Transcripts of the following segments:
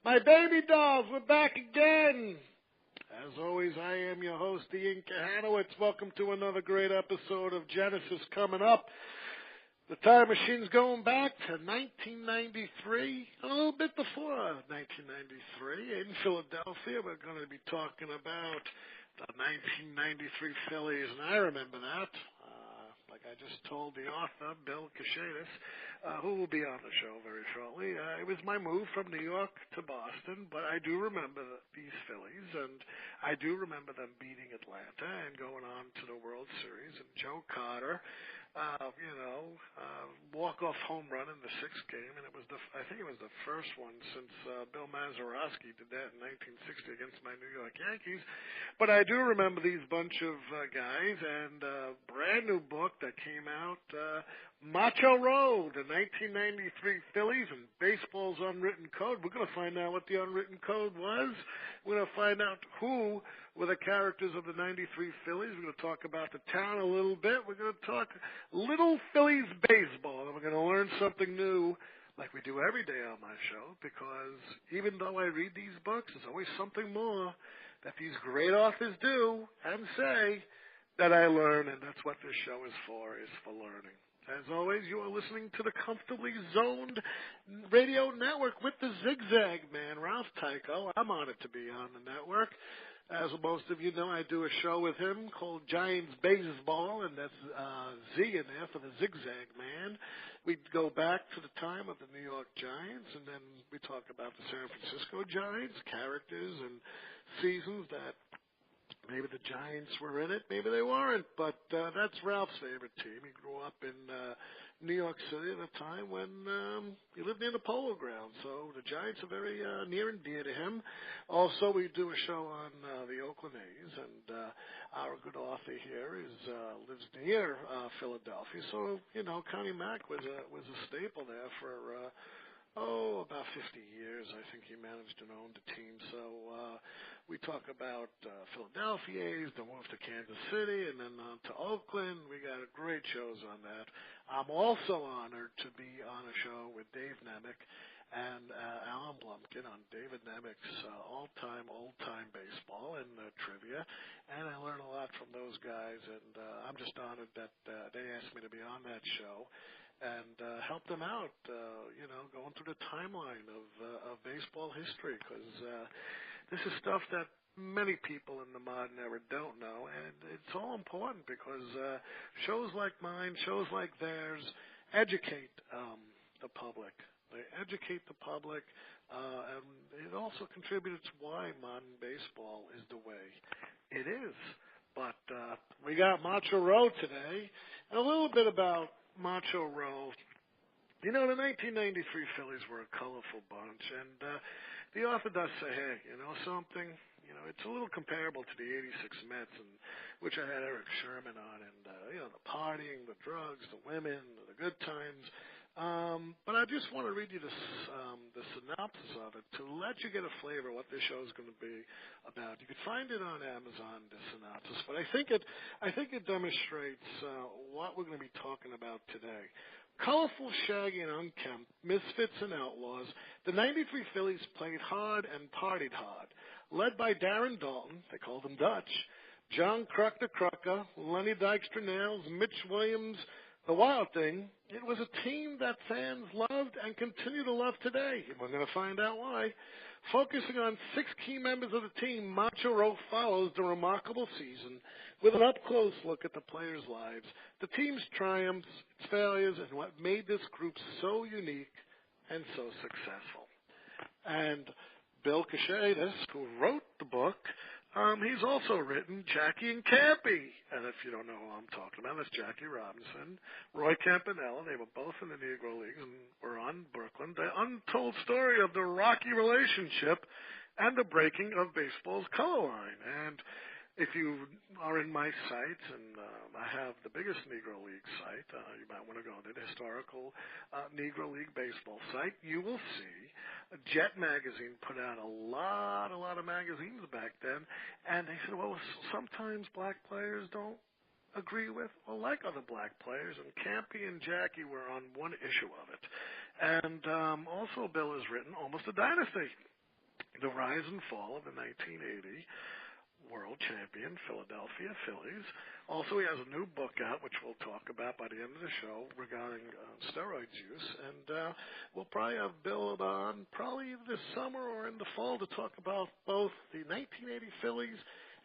My baby dolls, we're back again. As always, I am your host, Ian Kahanowitz. Welcome to another great episode of Genesis coming up. The time machine's going back to 1993, a little bit before 1993 in Philadelphia. We're going to be talking about the 1993 Phillies, and I remember that. Like I just told the author, Bill Kashatus, who will be on the show very shortly. It was my move from New York to Boston, but I do remember these Phillies, and I do remember them beating Atlanta and going on to the World Series, and Joe Carter, walk-off home run in the sixth game, and I think it was the first one since Bill Mazeroski did that in 1960 against my New York Yankees. But I do remember these bunch of guys, and a brand new book that came out, Macho Row, the 1993 Phillies and baseball's unwritten code. We're going to find out what the unwritten code was. We're going to find out who were the characters of the 93 Phillies. We're going to talk about the town a little bit. We're going to talk little Phillies baseball, and we're going to learn something new like we do every day on my show, because even though I read these books, there's always something more that these great authors do and say that I learn, and that's what this show is for learning. As always, you are listening to the Comfortably Zoned Radio Network with the Zigzag Man, Ralph Tycho. I'm honored to be on the network. As most of you know, I do a show with him called Giants Baseball, and that's Z in there for the Zigzag Man. We go back to the time of the New York Giants, and then we talk about the San Francisco Giants, characters and seasons that maybe the Giants were in it, maybe they weren't, but that's Ralph's favorite team. He grew up in New York City at a time when he lived near the Polo Grounds, so the Giants are very near and dear to him. Also, we do a show on the Oakland A's, and our good author here lives near Philadelphia, so, Connie Mack was a staple there for about 50 years. I think he managed and owned the team. So we talk about Philadelphia A's, the move to Kansas City, and then on to Oakland. We got great shows on that. I'm also honored to be on a show with Dave Nemec and Alan Blumpkin on David Nemec's all-time baseball and trivia. And I learn a lot from those guys, and I'm just honored that they asked me to be on that show and help them out, going through the timeline of baseball history, because this is stuff that many people in the modern era don't know, and it's all important because shows like mine, shows like theirs, educate the public. They educate the public, and it also contributes why modern baseball is the way it is. But we got Macho Row today, and a little bit about Macho Row. The 1993 Phillies were a colorful bunch, and the author does say, hey, something, it's a little comparable to the 86 Mets, which I had Eric Sherman on, and, the partying, the drugs, the women, the good times. But I just want to read you the synopsis of it to let you get a flavor of what this show is going to be about. You can find it on Amazon, the synopsis, but I think it demonstrates what we're going to be talking about today. Colorful, shaggy, and unkempt, misfits and outlaws, the 93 Phillies played hard and partied hard. Led by Darren Dalton, they called him Dutch, John Kruk the Krucker, Lenny Dykstra Nails, Mitch Williams. The wild thing, it was a team that fans loved and continue to love today. And we're going to find out why. Focusing on 6 key members of the team, Macho Row follows the remarkable season with an up-close look at the players' lives, the team's triumphs, its failures, and what made this group so unique and so successful. And Bill Kashatus, who wrote the book, he's also written Jackie and Campy. And if you don't know who I'm talking about, that's Jackie Robinson, Roy Campanella. They were both in the Negro Leagues and were on Brooklyn. The untold story of the rocky relationship and the breaking of baseball's color line. And if you are in my site, and I have the biggest Negro League site, you might want to go to the historical Negro League baseball site, you will see Jet Magazine put out a lot of magazines back then, and they said, well, sometimes black players don't agree with or like other black players, and Campy and Jackie were on one issue of it. And also Bill has written Almost a Dynasty. the rise and fall of the 1980 world champion Philadelphia Phillies. Also, he has a new book out, which we'll talk about by the end of the show, regarding steroids use. And we'll probably have Bill on probably this summer or in the fall to talk about both the 1980 Phillies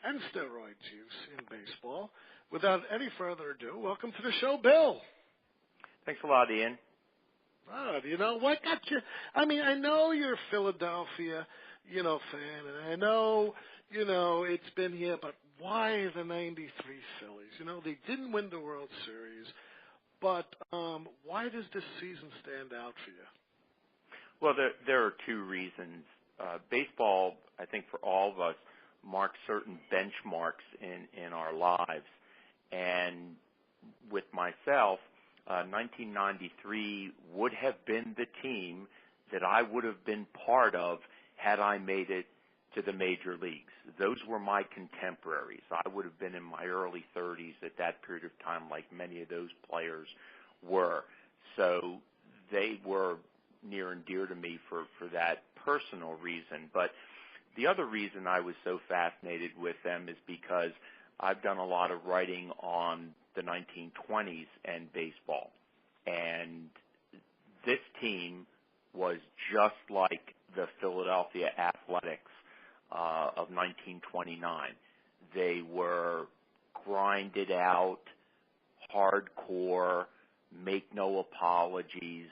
and steroids use in baseball. Without any further ado, welcome to the show, Bill. Thanks a lot, Ian. You know, what got you? I mean, I know you're a Philadelphia, fan, and I know, it's been here, but why the 93 Phillies? They didn't win the World Series, but why does this season stand out for you? Well, there are two reasons. Baseball, I think for all of us, marks certain benchmarks in our lives. And with myself, 1993 would have been the team that I would have been part of had I made it to the major leagues. Those were my contemporaries. I would have been in my early 30s at that period of time, like many of those players were. So they were near and dear to me for that personal reason. But the other reason I was so fascinated with them is because I've done a lot of writing on the 1920s and baseball. And this team was just like the Philadelphia Athletics of 1929. They were grinded out, hardcore, make no apologies,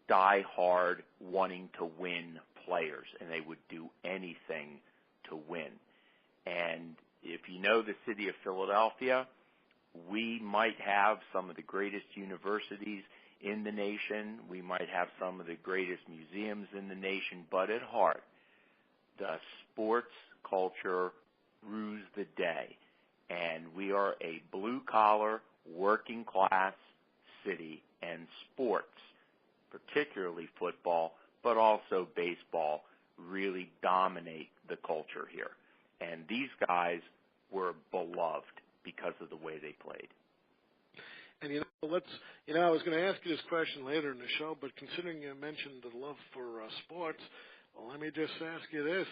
die hard, wanting to win players, and they would do anything to win. And if you know the city of Philadelphia, we might have some of the greatest universities in the nation. We might have some of the greatest museums in the nation, but at heart, the sports culture rules the day. And we are a blue-collar, working-class city, and sports, particularly football, but also baseball, really dominate the culture here. And these guys were beloved because of the way they played. And I was going to ask you this question later in the show, but considering you mentioned the love for sports, well, let me just ask you this.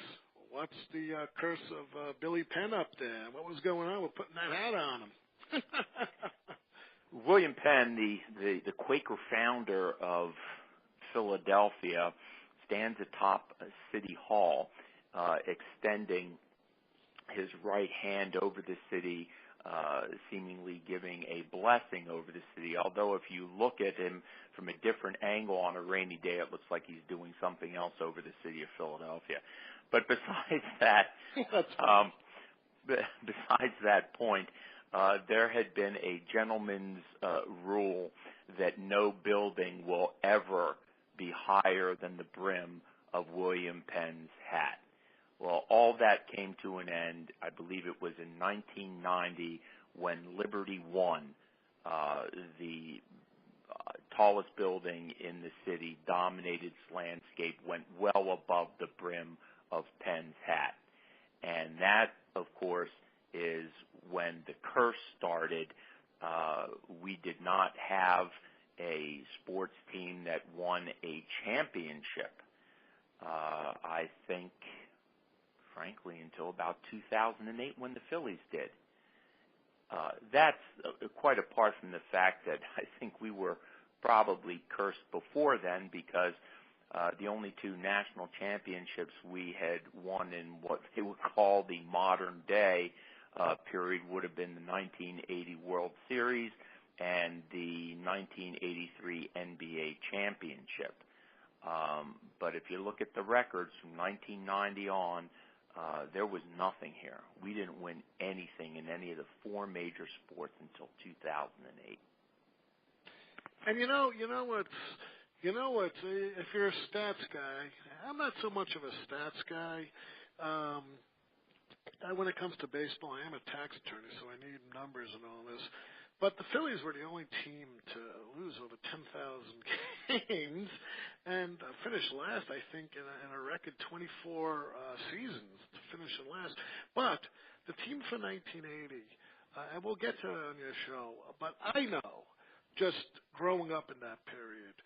What's the curse of Billy Penn up there? What was going on with putting that hat on him? William Penn, the Quaker founder of Philadelphia, stands atop City Hall, extending his right hand over the city, seemingly giving a blessing over the city. Although if you look at him from a different angle on a rainy day, it looks like he's doing something else over the city of Philadelphia. But besides that, besides that point, there had been a gentleman's rule that no building will ever be higher than the brim of William Penn's hat. Well, all that came to an end. I believe it was in 1990 when Liberty won, the tallest building in the city, dominated its landscape, went well above the brim of Penn's hat. And that, of course, is when the curse started. We did not have a sports team that won a championship, I think, frankly, until about 2008 when the Phillies did. That's quite apart from the fact that I think we were probably cursed before then, because the only two national championships we had won in what they would call the modern day period would have been the 1980 World Series and the 1983 NBA championship. But if you look at the records from 1990 on, there was nothing here. We didn't win anything in any of the four major sports until 2008. And you know what? If you're a stats guy, I'm not so much of a stats guy. When it comes to baseball, I am a tax attorney, so I need numbers and all this. But the Phillies were the only team to lose over 10,000 games and finish last, I think, in a record 24 seasons to finish in last. But the team for 1980, and we'll get to it on your show, but I know, just growing up in that period,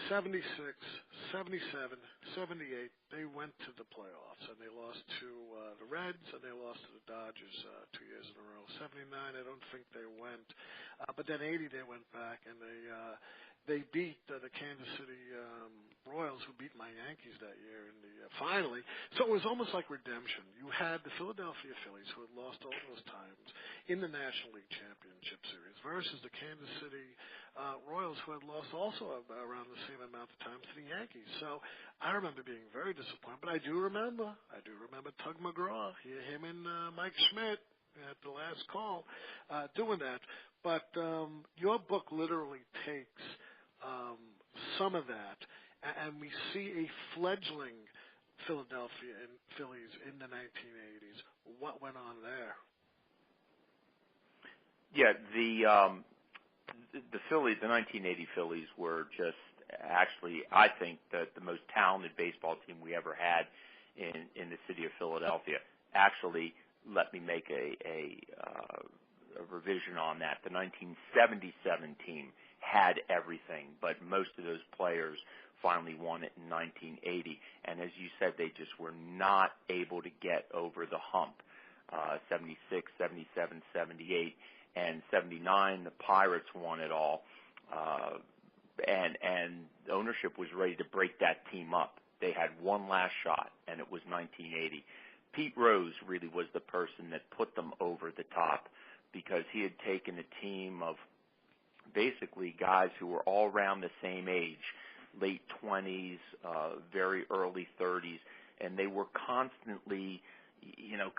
76, 77, 78, they went to the playoffs, and they lost to the Reds, and they lost to the Dodgers 2 years in a row. 79, I don't think they went. But then 80, they went back, and they beat the Kansas City Royals, who beat my Yankees that year in the finally. So it was almost like redemption. You had the Philadelphia Phillies, who had lost all those times in the National League Championship Series, versus the Kansas City Royals, who had lost also around the same amount of times to the Yankees. So I remember being very disappointed. But I do remember Tug McGraw, him and Mike Schmidt at the last call doing that. But your book literally takes some of that, and we see a fledgling Philadelphia and Phillies in the 1980s. What went on there? Yeah, the Phillies, the 1980 Phillies were just actually, I think, the most talented baseball team we ever had in the city of Philadelphia. Actually, let me make a revision on that. The 1977 team had everything, but most of those players finally won it in 1980. And as you said, they just were not able to get over the hump. 76, 77, 78, and 79, the Pirates won it all. And ownership was ready to break that team up. They had one last shot, and it was 1980. Pete Rose really was the person that put them over the top, because he had taken a team of basically guys who were all around the same age, late 20s, very early 30s, and they were constantly,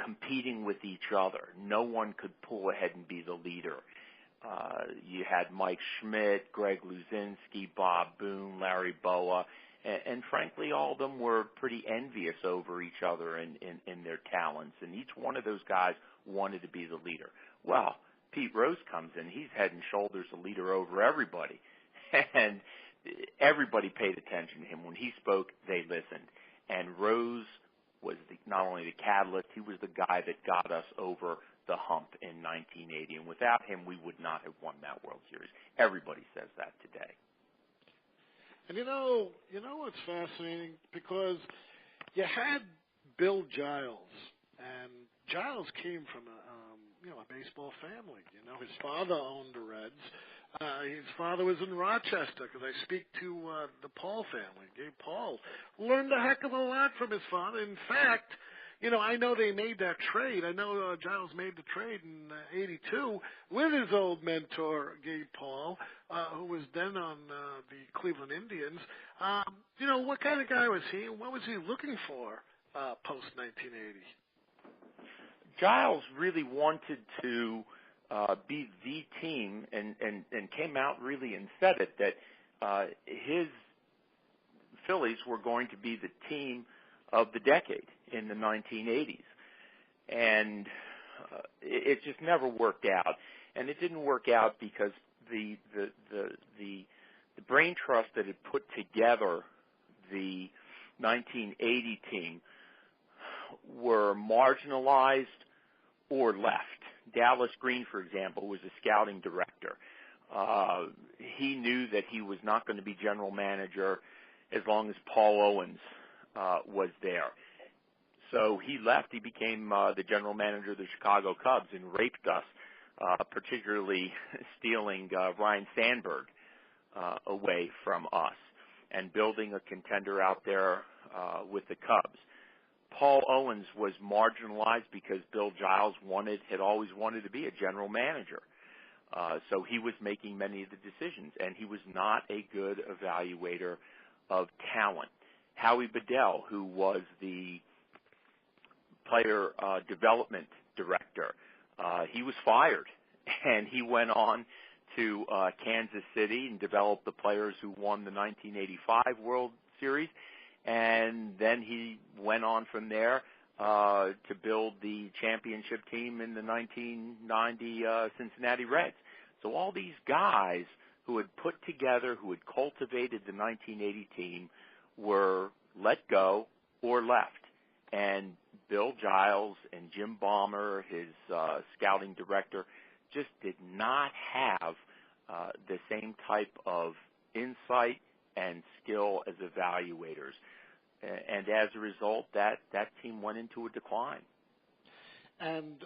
competing with each other. No one could pull ahead and be the leader. You had Mike Schmidt, Greg Luzinski, Bob Boone, Larry Boa, and frankly, all of them were pretty envious over each other in their talents, and each one of those guys wanted to be the leader. Well, Pete Rose comes in. He's head and shoulders the leader over everybody, and everybody paid attention to him. When he spoke, they listened, and Rose was not only the catalyst, he was the guy that got us over the hump in 1980, and without him, we would not have won that World Series. Everybody says that today. And you know what's fascinating? Because you had Bill Giles, and Giles came from a baseball family. His father owned the Reds. His father was in Rochester, because I speak to the Paul family. Gabe Paul learned a heck of a lot from his father. In fact, I know they made that trade. I know Giles made the trade in '82 with his old mentor, Gabe Paul, who was then on the Cleveland Indians. What kind of guy was he, and what was he looking for post-1980? Giles really wanted to be the team, and came out really and said it, that his Phillies were going to be the team of the decade in the 1980s. And it just never worked out. And it didn't work out because the brain trust that had put together the 1980 team were marginalized or left. Dallas Green, for example, was a scouting director. He knew that he was not going to be general manager as long as Paul Owens was there. So he left. He became the general manager of the Chicago Cubs and raped us, particularly stealing Ryan Sandberg away from us and building a contender out there with the Cubs. Paul Owens was marginalized because Bill Giles had always wanted to be a general manager. So he was making many of the decisions, and he was not a good evaluator of talent. Howie Bedell, who was the player development director, he was fired, and he went on to Kansas City and developed the players who won the 1985 World Series. And then he went on from there to build the championship team in the 1990 Cincinnati Reds. So all these guys who had put together, who had cultivated the 1980 team, were let go or left. And Bill Giles and Jim Ballmer, his scouting director, just did not have the same type of insight and skill as evaluators. And as a result, that team went into a decline. And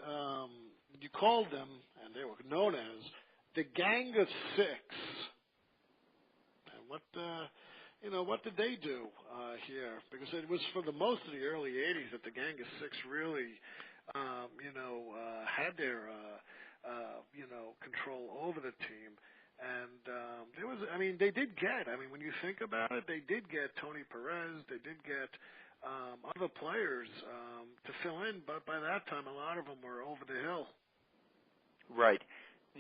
you called them, and they were known as the Gang of Six. And what did they do here? Because it was for the most of the early '80s that the Gang of Six really, had their, control over the team. And they did get. When you think about it, they did get Tony Perez. They did get other players to fill in, but by that time, a lot of them were over the hill. Right.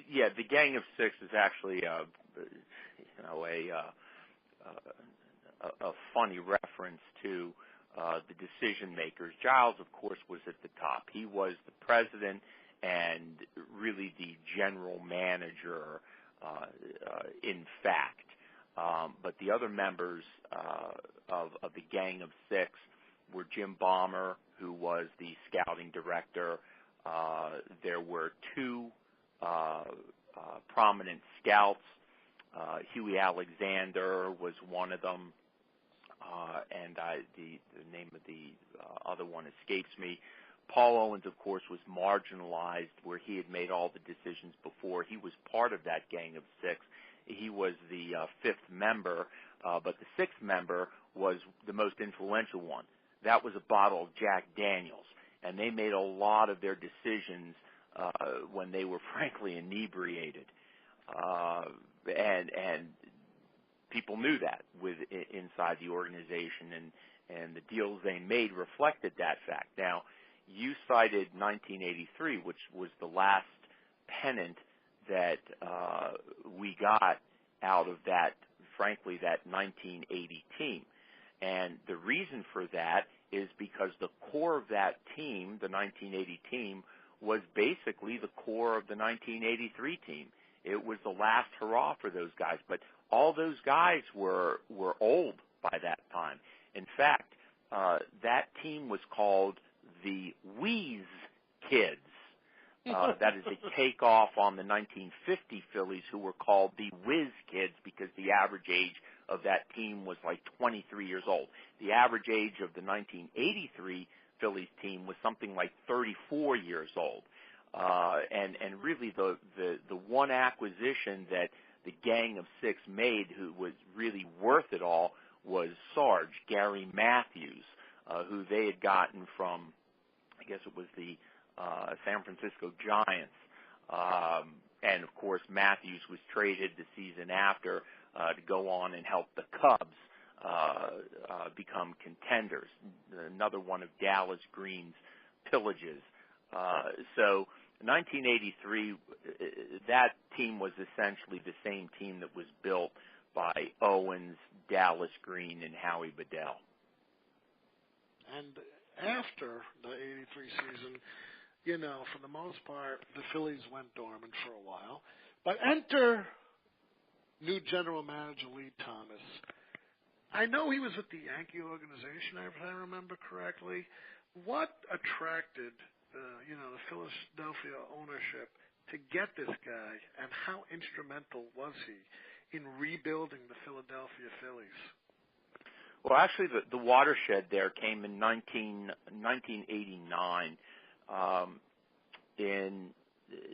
Yeah, the Gang of Six is actually a funny reference to the decision makers. Giles, of course, was at the top. He was the president and really the general manager, in fact. But the other members of the Gang of Six were Jim Ballmer, who was the scouting director. There were two prominent scouts. Huey Alexander was one of them, and the name of the other one escapes me. Paul Owens, of course, was marginalized where he had made all the decisions before. He was part of that Gang of Six. He was the fifth member, but the sixth member was the most influential one. That was a bottle of Jack Daniels, and they made a lot of their decisions when they were frankly inebriated. And people knew that inside the organization, and the deals they made reflected that fact. Now, you cited 1983, which was the last pennant that we got out of that, frankly, that 1980 team. And the reason for that is because the core of that team, the 1980 team, was basically the core of the 1983 team. It was the last hurrah for those guys. But all those guys were old by that time. In fact, that team was called the Wheeze Kids. That is a takeoff on the 1950 Phillies, who were called the Whiz Kids because the average age of that team was like 23 years old. The average age of the 1983 Phillies team was something like 34 years old. And really the one acquisition that the Gang of Six made, who was really worth it all, was Sarge, Gary Matthews, who they had gotten from, I guess it was the San Francisco Giants. And, of course, Matthews was traded the season after to go on and help the Cubs become contenders, another one of Dallas Green's pillages. So 1983, that team was essentially the same team that was built by Owens, Dallas Green, and Howie Bedell. And after the 83 season, for the most part, the Phillies went dormant for a while. But enter new general manager Lee Thomas. I know he was with the Yankee organization, if I remember correctly. What attracted the Philadelphia ownership to get this guy, and how instrumental was he in rebuilding the Philadelphia Phillies? Well, actually, the watershed there came in 1989. In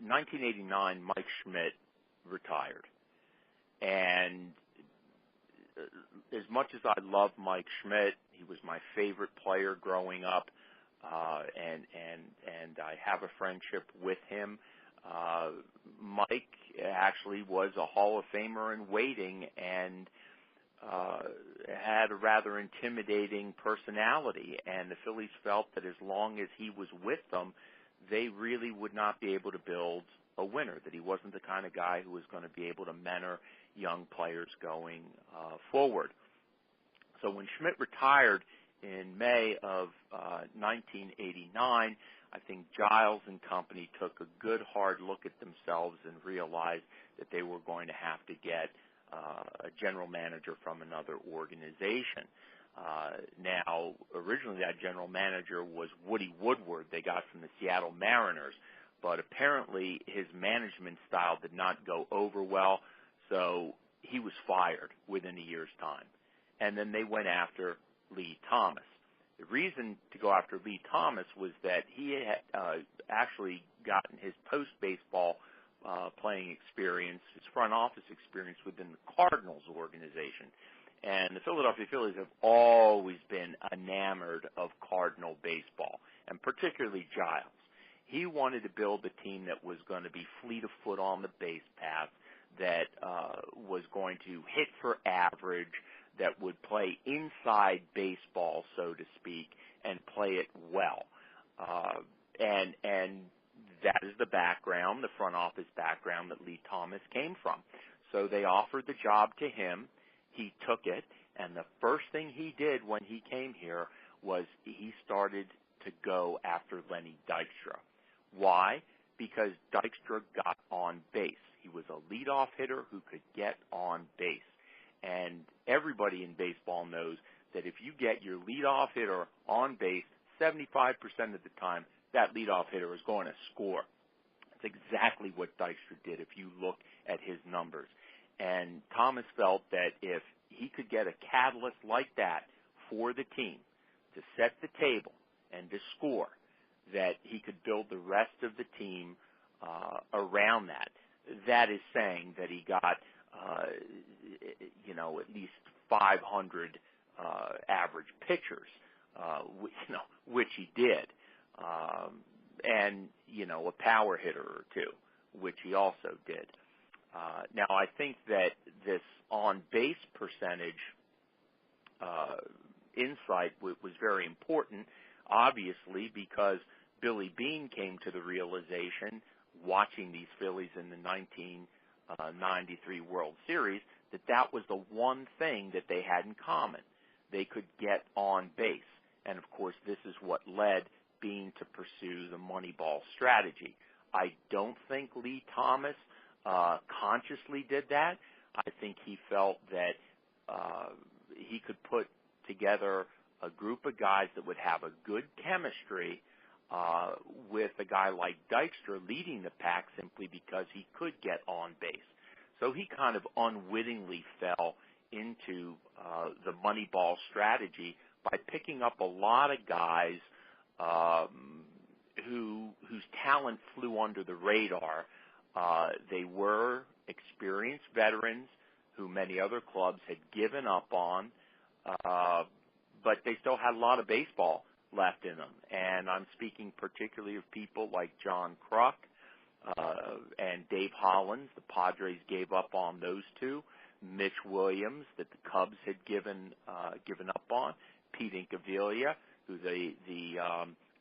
1989, Mike Schmidt retired. And as much as I love Mike Schmidt, he was my favorite player growing up, and I have a friendship with him. Mike actually was a Hall of Famer in waiting and had a rather intimidating personality, and the Phillies felt that as long as he was with them, they really would not be able to build a winner, that he wasn't the kind of guy who was going to be able to mentor young players going forward. So when Schmidt retired in May of 1989, I think Giles and company took a good hard look at themselves and realized that they were going to have to get a general manager from another organization. Now, originally that general manager was Woody Woodward, they got from the Seattle Mariners, but apparently his management style did not go over well, so he was fired within a year's time. And then they went after Lee Thomas. The reason to go after Lee Thomas was that he had actually gotten his post-baseball playing experience, his front office experience within the Cardinals organization. And the Philadelphia Phillies have always been enamored of Cardinal baseball, and particularly Giles. He wanted to build a team that was going to be fleet of foot on the base path, that was going to hit for average, that would play inside baseball, so to speak, and play it well. And that is the background, the front office background that Lee Thomas came from. So they offered the job to him. He took it, and the first thing he did when he came here was he started to go after Lenny Dykstra. Why? Because Dykstra got on base. He was a leadoff hitter who could get on base. And everybody in baseball knows that if you get your leadoff hitter on base 75% of the time, that leadoff hitter is going to score. That's exactly what Dykstra did if you look at his numbers. And Thomas felt that if he could get a catalyst like that for the team to set the table and to score, that he could build the rest of the team around that. That is saying that he got, at least 500 average pitchers, which he did, and a power hitter or two, which he also did. Now, I think that this on-base percentage insight was very important, obviously, because Billy Beane came to the realization, watching these Phillies in the 1993 World Series, that was the one thing that they had in common. They could get on base. And, of course, this is what led Beane to pursue the Moneyball strategy. I don't think Lee Thomas consciously did that. I think he felt that he could put together a group of guys that would have a good chemistry with a guy like Dykstra leading the pack simply because he could get on base. So he kind of unwittingly fell into the Moneyball strategy by picking up a lot of guys whose talent flew under the radar. They were experienced veterans who many other clubs had given up on, but they still had a lot of baseball left in them. And I'm speaking particularly of people like John Kruk and Dave Hollins. The Padres gave up on those two. Mitch Williams, that the Cubs had given up on. Pete Incaviglia, who the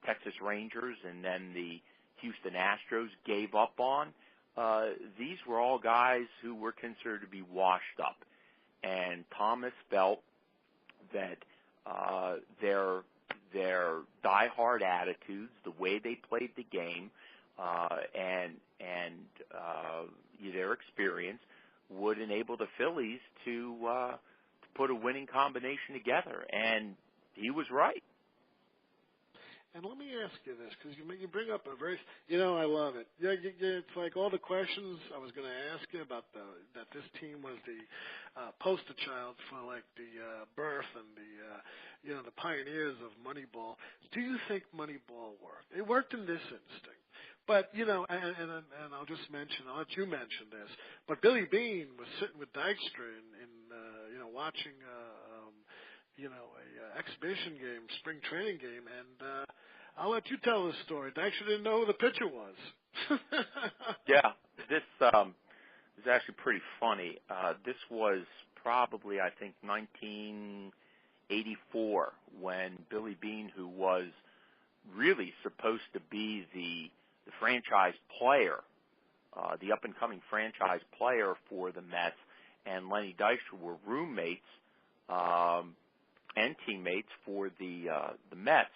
Texas Rangers and then the Houston Astros gave up on. These were all guys who were considered to be washed up. And Thomas felt that their diehard attitudes, the way they played the game, and their experience would enable the Phillies to put a winning combination together. And he was right. And let me ask you this, because you bring up a very, I love it. Yeah, it's like all the questions I was going to ask you about that this team was the poster child for like the birth and the pioneers of Moneyball. Do you think Moneyball worked? It worked in this instinct. But, and I'll just mention, I'll let you mention this, but Billy Beane was sitting with Dykstra in watching, a exhibition game, spring training game, and I'll let you tell this story. Dykstra didn't know who the pitcher was. Yeah, this is actually pretty funny. This was probably, I think, 1984 when Billy Beane, who was really supposed to be the franchise player, the up-and-coming franchise player for the Mets, and Lenny Dykstra were roommates and teammates for the Mets.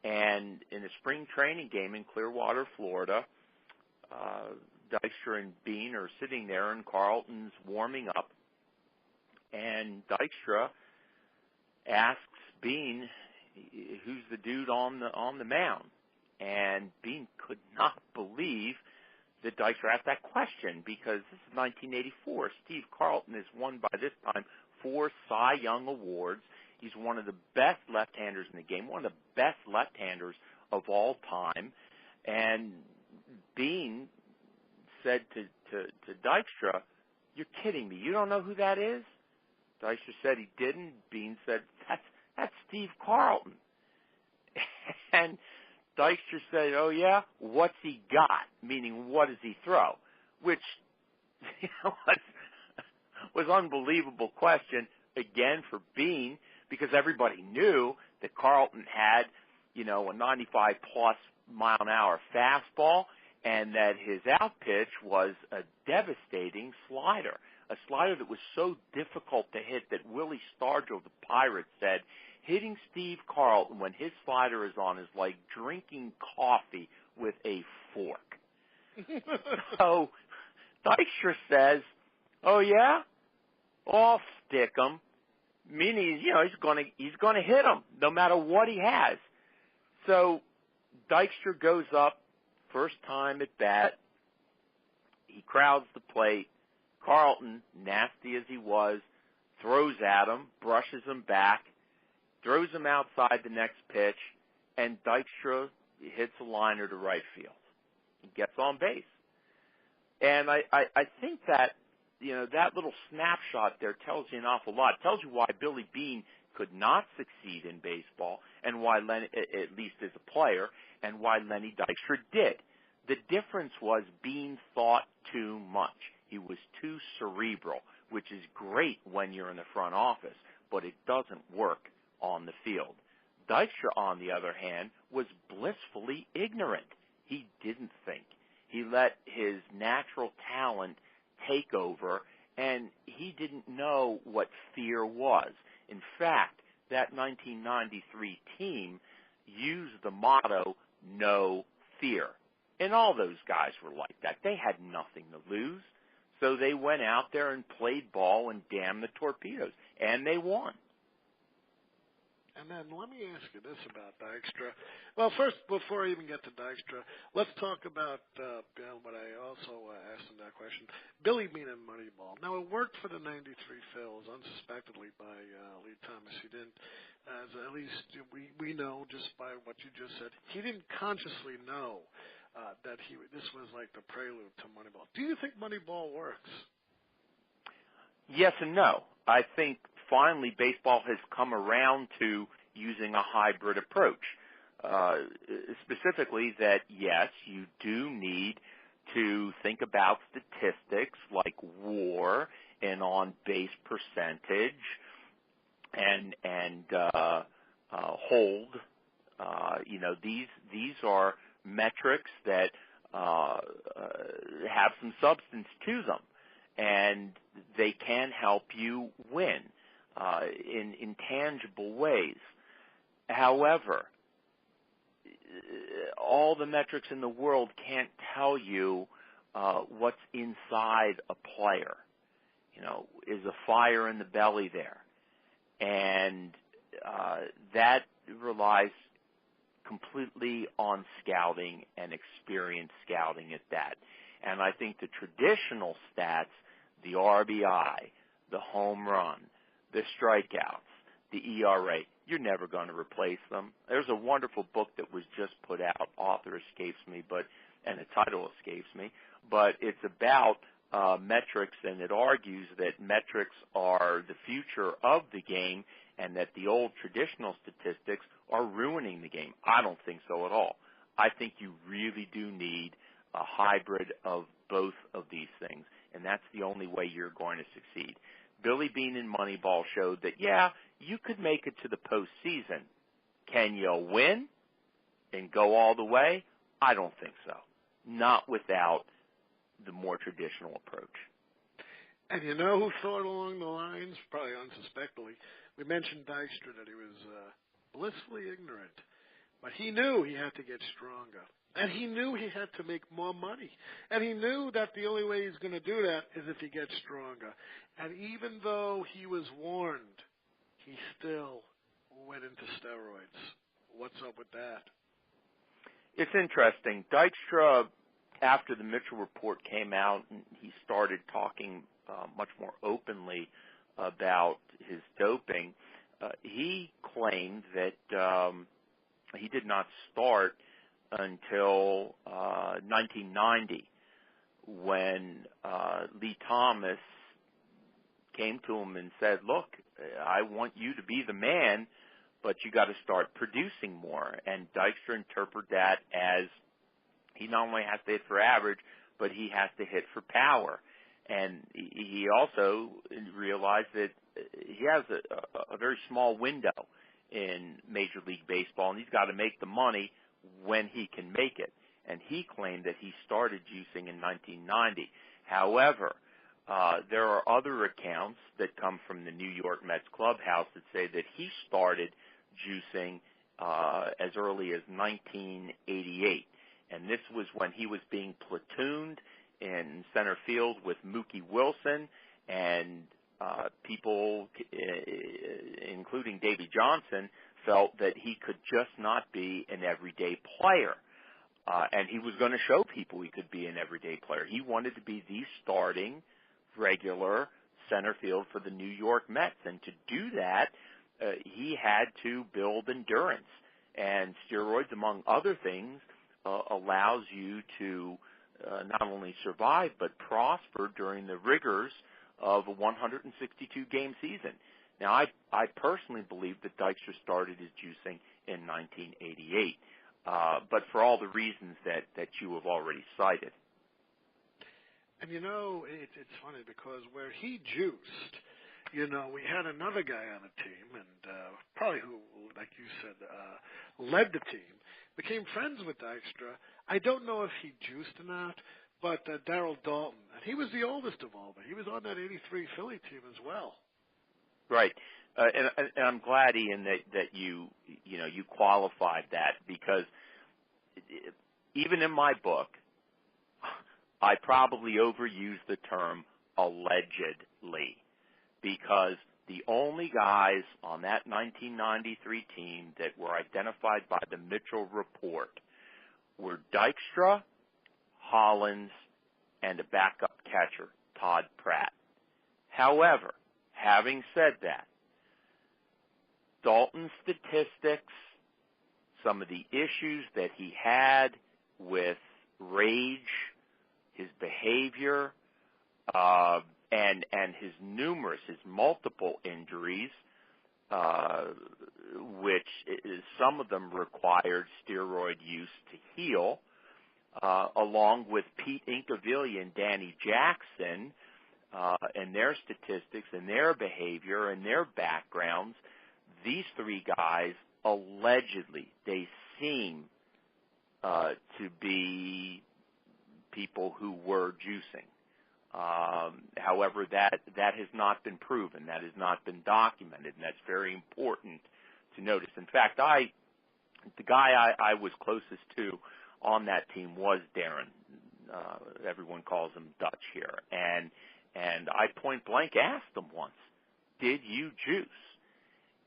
And in a spring training game in Clearwater, Florida, Dykstra and Beane are sitting there, and Carlton's warming up. And Dykstra asks Beane, who's the dude on the mound? And Beane could not believe that Dykstra asked that question, because this is 1984. Steve Carlton has won by this time 4 Cy Young awards. He's one of the best left-handers in the game, one of the best left-handers of all time. And Bean said to Dykstra, "You're kidding me. You don't know who that is?" Dykstra said he didn't. Bean said, that's Steve Carlton. And Dykstra said, "Oh, yeah? What's he got?" Meaning, what does he throw? Which was unbelievable question, again, for Bean, because everybody knew that Carlton had, a 95-plus mile-an-hour fastball, and that his out pitch was a devastating slider, a slider that was so difficult to hit that Willie Stargell of the Pirates said, hitting Steve Carlton when his slider is on is like drinking coffee with a fork. So Dykstra says, "Oh, yeah? I'll stick him." Meaning, he's going to hit him no matter what he has. So Dykstra goes up, first time at bat. He crowds the plate. Carlton, nasty as he was, throws at him, brushes him back, throws him outside the next pitch, and Dykstra hits a liner to right field. He gets on base. And I think that, that little snapshot there tells you an awful lot. It tells you why Billy Bean could not succeed in baseball, and why Lenny, at least as a player, and why Lenny Dykstra did. The difference was Bean thought too much. He was too cerebral, which is great when you're in the front office, but it doesn't work on the field. Dykstra, on the other hand, was blissfully ignorant. He didn't think. He let his natural talent take over, and he didn't know what fear was. In fact, that 1993 team used the motto, "No fear." And all those guys were like that. They had nothing to lose. So they went out there and played ball and damned the torpedoes. And they won. And then let me ask you this about Dykstra. Well, first, before I even get to Dykstra, let's talk about what I also asked in that question, Billy Bean and Moneyball. Now, it worked for the 93 Phils, unsuspectedly by Lee Thomas. He didn't, as at least we know just by what you just said, he didn't consciously know that this was like the prelude to Moneyball. Do you think Moneyball works? Yes and no. I think finally baseball has come around to using a hybrid approach. Specifically that, yes, you do need to think about statistics like WAR and on-base percentage and hold. These are metrics that have some substance to them, and they can help you win in tangible ways. However, all the metrics in the world can't tell you what's inside a player. Is a fire in the belly there? And that relies completely on scouting and experienced scouting at that. And I think the traditional stats, the RBI, the home run, the strikeouts, the ERA, you're never going to replace them. There's a wonderful book that was just put out, author escapes me, and the title escapes me, but it's about metrics, and it argues that metrics are the future of the game and that the old traditional statistics are ruining the game. I don't think so at all. I think you really do need a hybrid of both of these things, and that's the only way you're going to succeed. Billy Bean and Moneyball showed that, yeah, you could make it to the postseason. Can you win and go all the way? I don't think so. Not without the more traditional approach. And you know who thought along the lines? Probably unsuspectedly. We mentioned Dykstra, that he was blissfully ignorant. But he knew he had to get stronger. And he knew he had to make more money. And he knew that the only way he's going to do that is if he gets stronger. And even though he was warned, he still went into steroids. What's up with that? It's interesting. Dykstra after the Mitchell report came out, and he started talking much more openly about his doping, he claimed that he did not start until 1990, when Lee Thomas came to him and said, look, I want you to be the man, but you got to start producing more. And Dykstra interpreted that as he not only has to hit for average, but he has to hit for power. And he also realized that he has a very small window in Major League Baseball, and he's got to make the money when he can make it. And he claimed that he started juicing in 1990. However, there are other accounts that come from the New York Mets clubhouse that say that he started juicing as early as 1988. And this was when he was being platooned in center field with Mookie Wilson, and people, including Davey Johnson, felt that he could just not be an everyday player. And he was going to show people he could be an everyday player. He wanted to be the starting regular center field for the New York Mets. And to do that, he had to build endurance. And steroids, among other things, allows you to not only survive but prosper during the rigors of a 162-game season. Now, I personally believe that Dykstra started his juicing in 1988, but for all the reasons that you have already cited. And, it's funny because where he juiced, we had another guy on the team, and probably who, like you said, led the team, became friends with Dykstra. I don't know if he juiced or not, but Darryl Dalton, and he was the oldest of all, but he was on that '83 Philly team as well. Right, and I'm glad, Ian, that you qualified that, because even in my book, I probably overused the term allegedly, because the only guys on that 1993 team that were identified by the Mitchell report were Dykstra, Hollins, and a backup catcher, Todd Pratt. However, having said that, Dalton's statistics, some of the issues that he had with rage, his behavior, and his multiple injuries, which some of them required steroid use to heal, along with Pete Incaviglia and Danny Jackson, and their statistics and their behavior and their backgrounds. These three guys, allegedly, they seem to be people who were juicing. However, that has not been proven. That has not been documented, and that's very important to notice. In fact, the guy I was closest to on that team was Darren. Everyone calls him Dutch here. And I point blank asked him once, did you juice?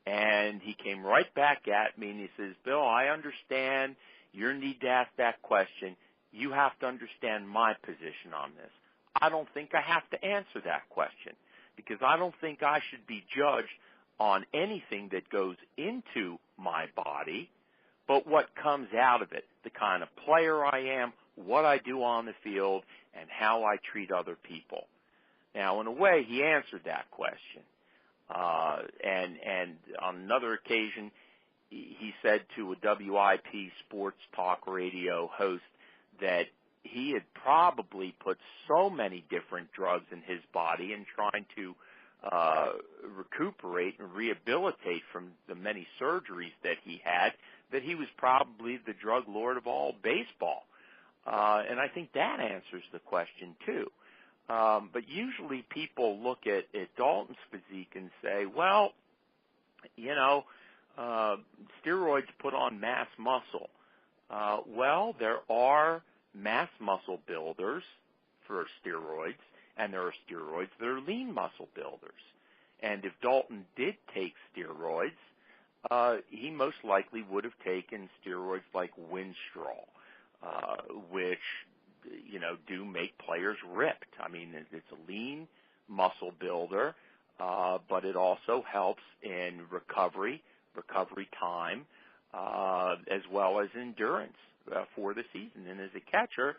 And he came right back at me and he says, Bill, I understand your need to ask that question. You have to understand my position on this. I don't think I have to answer that question, because I don't think I should be judged on anything that goes into my body, but what comes out of it, the kind of player I am, what I do on the field, and how I treat other people. Now, in a way, he answered that question. And on another occasion, he said to a WIP sports talk radio host that he had probably put so many different drugs in his body and trying to recuperate and rehabilitate from the many surgeries that he had, that he was probably the drug lord of all baseball. And I think that answers the question, too. But usually people look at Dalton's physique and say, well, steroids put on mass muscle. Well, there are mass muscle builders for steroids, and there are steroids that are lean muscle builders. And if Dalton did take steroids, he most likely would have taken steroids like Winstrol, which do make players ripped. I mean, it's a lean muscle builder, but it also helps in recovery time, as well as endurance for the season. And as a catcher,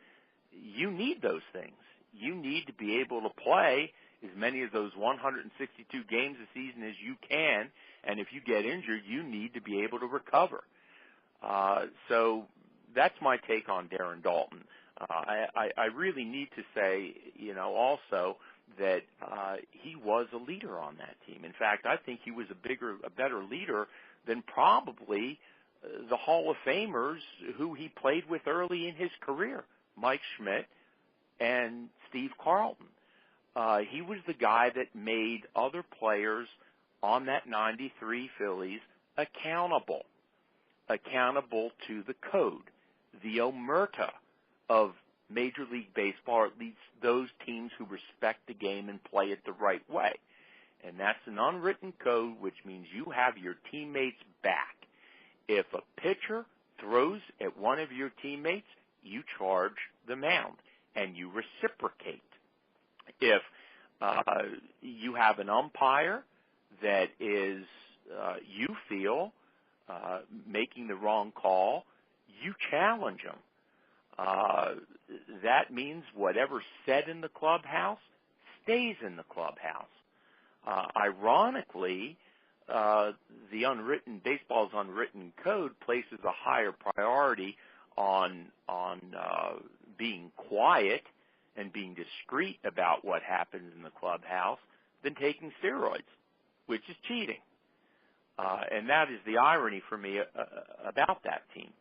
you need those things. You need to be able to play as many of those 162 games a season as you can, and if you get injured, you need to be able to recover. So that's my take on Darren Daulton. I really need to say, also that he was a leader on that team. In fact, I think he was a better leader than probably the Hall of Famers who he played with early in his career, Mike Schmidt and Steve Carlton. He was the guy that made other players on that 93 Phillies accountable to the code, the omerta of Major League Baseball, or at least those teams who respect the game and play it the right way. And that's an unwritten code, which means you have your teammates' back. If a pitcher throws at one of your teammates, you charge the mound, and you reciprocate. If you have an umpire that is, you feel, making the wrong call, you challenge him. That means whatever's said in the clubhouse stays in the clubhouse. Ironically, baseball's unwritten code places a higher priority on being quiet and being discreet about what happens in the clubhouse than taking steroids, which is cheating. And that is the irony for me about that team.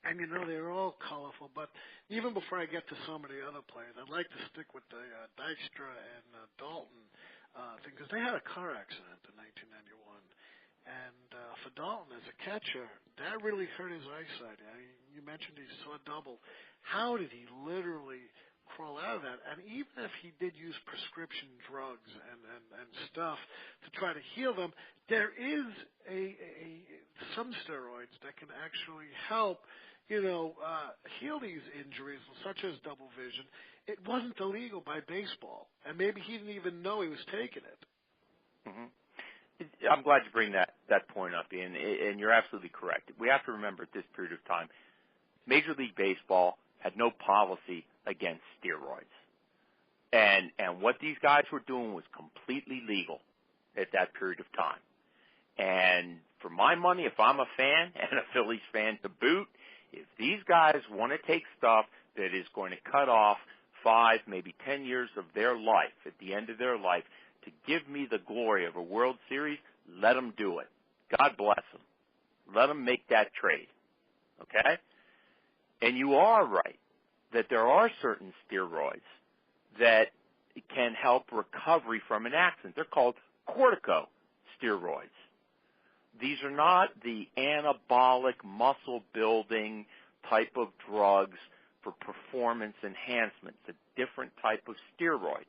And they're all colorful, but even before I get to some of the other players, I'd like to stick with the Dykstra and Daulton thing, because they had a car accident in 1991. And for Daulton, as a catcher, that really hurt his eyesight. You mentioned he saw double. How did he literally crawl out of that? And even if he did use prescription drugs and stuff to try to heal them, there is some steroids that can actually help heal these injuries, such as double vision. It wasn't illegal by baseball, and maybe he didn't even know he was taking it. Mm-hmm. I'm glad you bring that point up, Ian, and you're absolutely correct. We have to remember at this period of time, Major League Baseball had no policy against steroids. And what these guys were doing was completely legal at that period of time. And for my money, if I'm a fan, and a Phillies fan to boot, if these guys want to take stuff that is going to cut off 5, maybe 10 years of their life, at the end of their life, to give me the glory of a World Series, let them do it. God bless them. Let them make that trade. Okay? And you are right that there are certain steroids that can help recovery from an accident. They're called corticosteroids. These are not the anabolic muscle-building type of drugs for performance enhancement. It's a different type of steroid.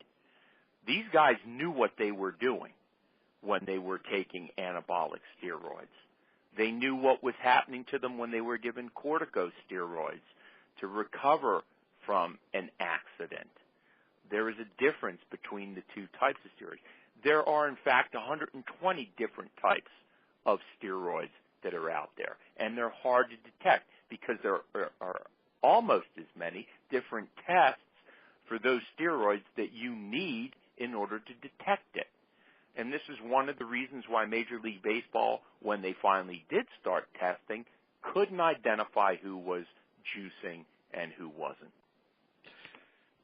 These guys knew what they were doing when they were taking anabolic steroids. They knew what was happening to them when they were given corticosteroids to recover from an accident. There is a difference between the two types of steroids. There are, in fact, 120 different types of steroids that are out there, and they're hard to detect because there are almost as many different tests for those steroids that you need in order to detect it. And this is one of the reasons why Major League Baseball, when they finally did start testing, couldn't identify who was juicing and who wasn't.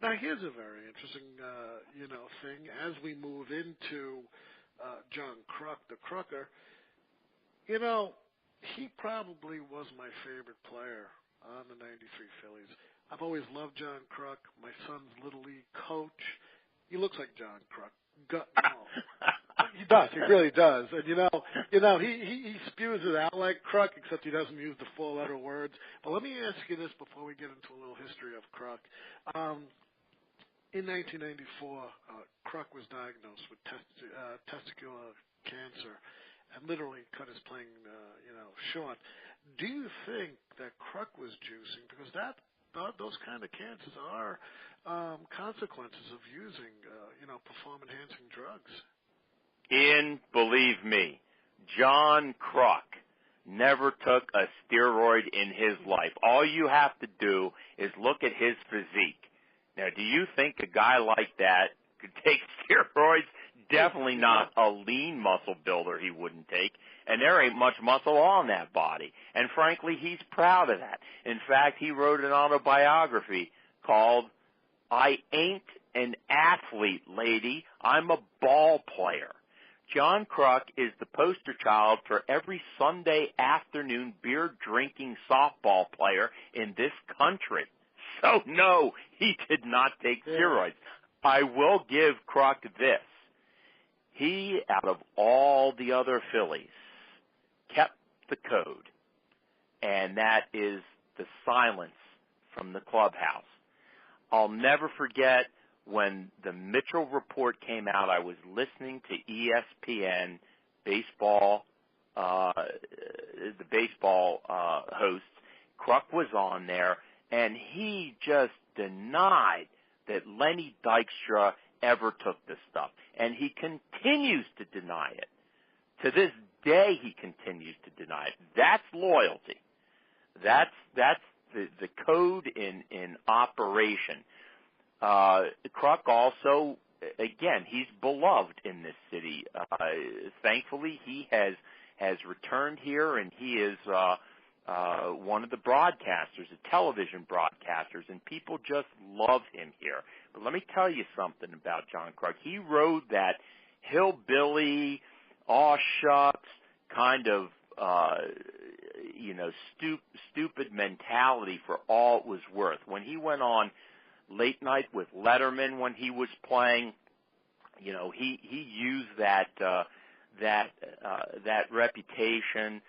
Now, here's a very interesting, thing. As we move into John Kruk, the Krucker, he probably was my favorite player on the 93 Phillies. I've always loved John Kruk, my son's Little League coach. He looks like John Kruk. He does. He really does. And, he spews it out like Kruk, except he doesn't use the four-letter words. But let me ask you this before we get into a little history of Kruk. In 1994, Kruk was diagnosed with testicular cancer and literally cut his playing, short. Do you think that Kruk was juicing? Because that those kind of cancers are consequences of using, perform-enhancing drugs. Ian, believe me, John Kruk never took a steroid in his life. All you have to do is look at his physique. Now, do you think a guy like that could take steroids? Definitely not a lean muscle builder he wouldn't take, and there ain't much muscle on that body. And frankly, he's proud of that. In fact, he wrote an autobiography called I Ain't an Athlete, Lady, I'm a Ball Player. John Kruk is the poster child for every Sunday afternoon beer-drinking softball player in this country. So, no, he did not take steroids. I will give Kruk this. He, out of all the other Phillies, kept the code, and that is the silence from the clubhouse. I'll never forget when the Mitchell report came out. I was listening to ESPN baseball, the baseball host. Kruk was on there, and he just denied that Lenny Dykstra ever took this stuff. And he continues to deny it. To this day, he continues to deny it. That's loyalty. That's the code in operation. Kruk also, again, he's beloved in this city. Thankfully, he has returned here, and he is one of the broadcasters, the television broadcasters, and people just love him here. But let me tell you something about John Kruk. He rode that hillbilly, aw shucks kind of, stupid mentality for all it was worth. When he went on Late Night with Letterman when he was playing, he used that reputation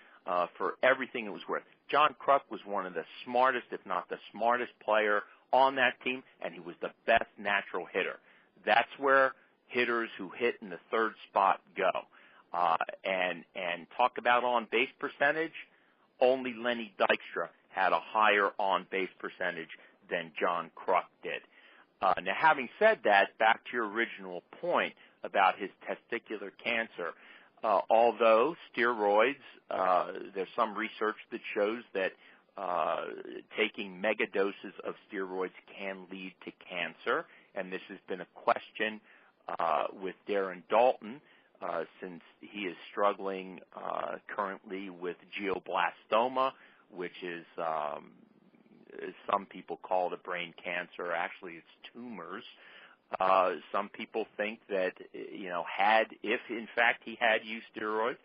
for everything it was worth. John Kruk was one of the smartest, if not the smartest player on that team, and he was the best natural hitter. That's where hitters who hit in the third spot go. And talk about on-base percentage, only Lenny Dykstra had a higher on-base percentage than John Kruk did. Now, having said that, back to your original point about his testicular cancer, although steroids, there's some research that shows that taking mega doses of steroids can lead to cancer, and this has been a question with Darren Dalton since he is struggling currently with glioblastoma, which is some people call it a brain cancer. Actually, it's tumors. Some people think that, if in fact he had used steroids,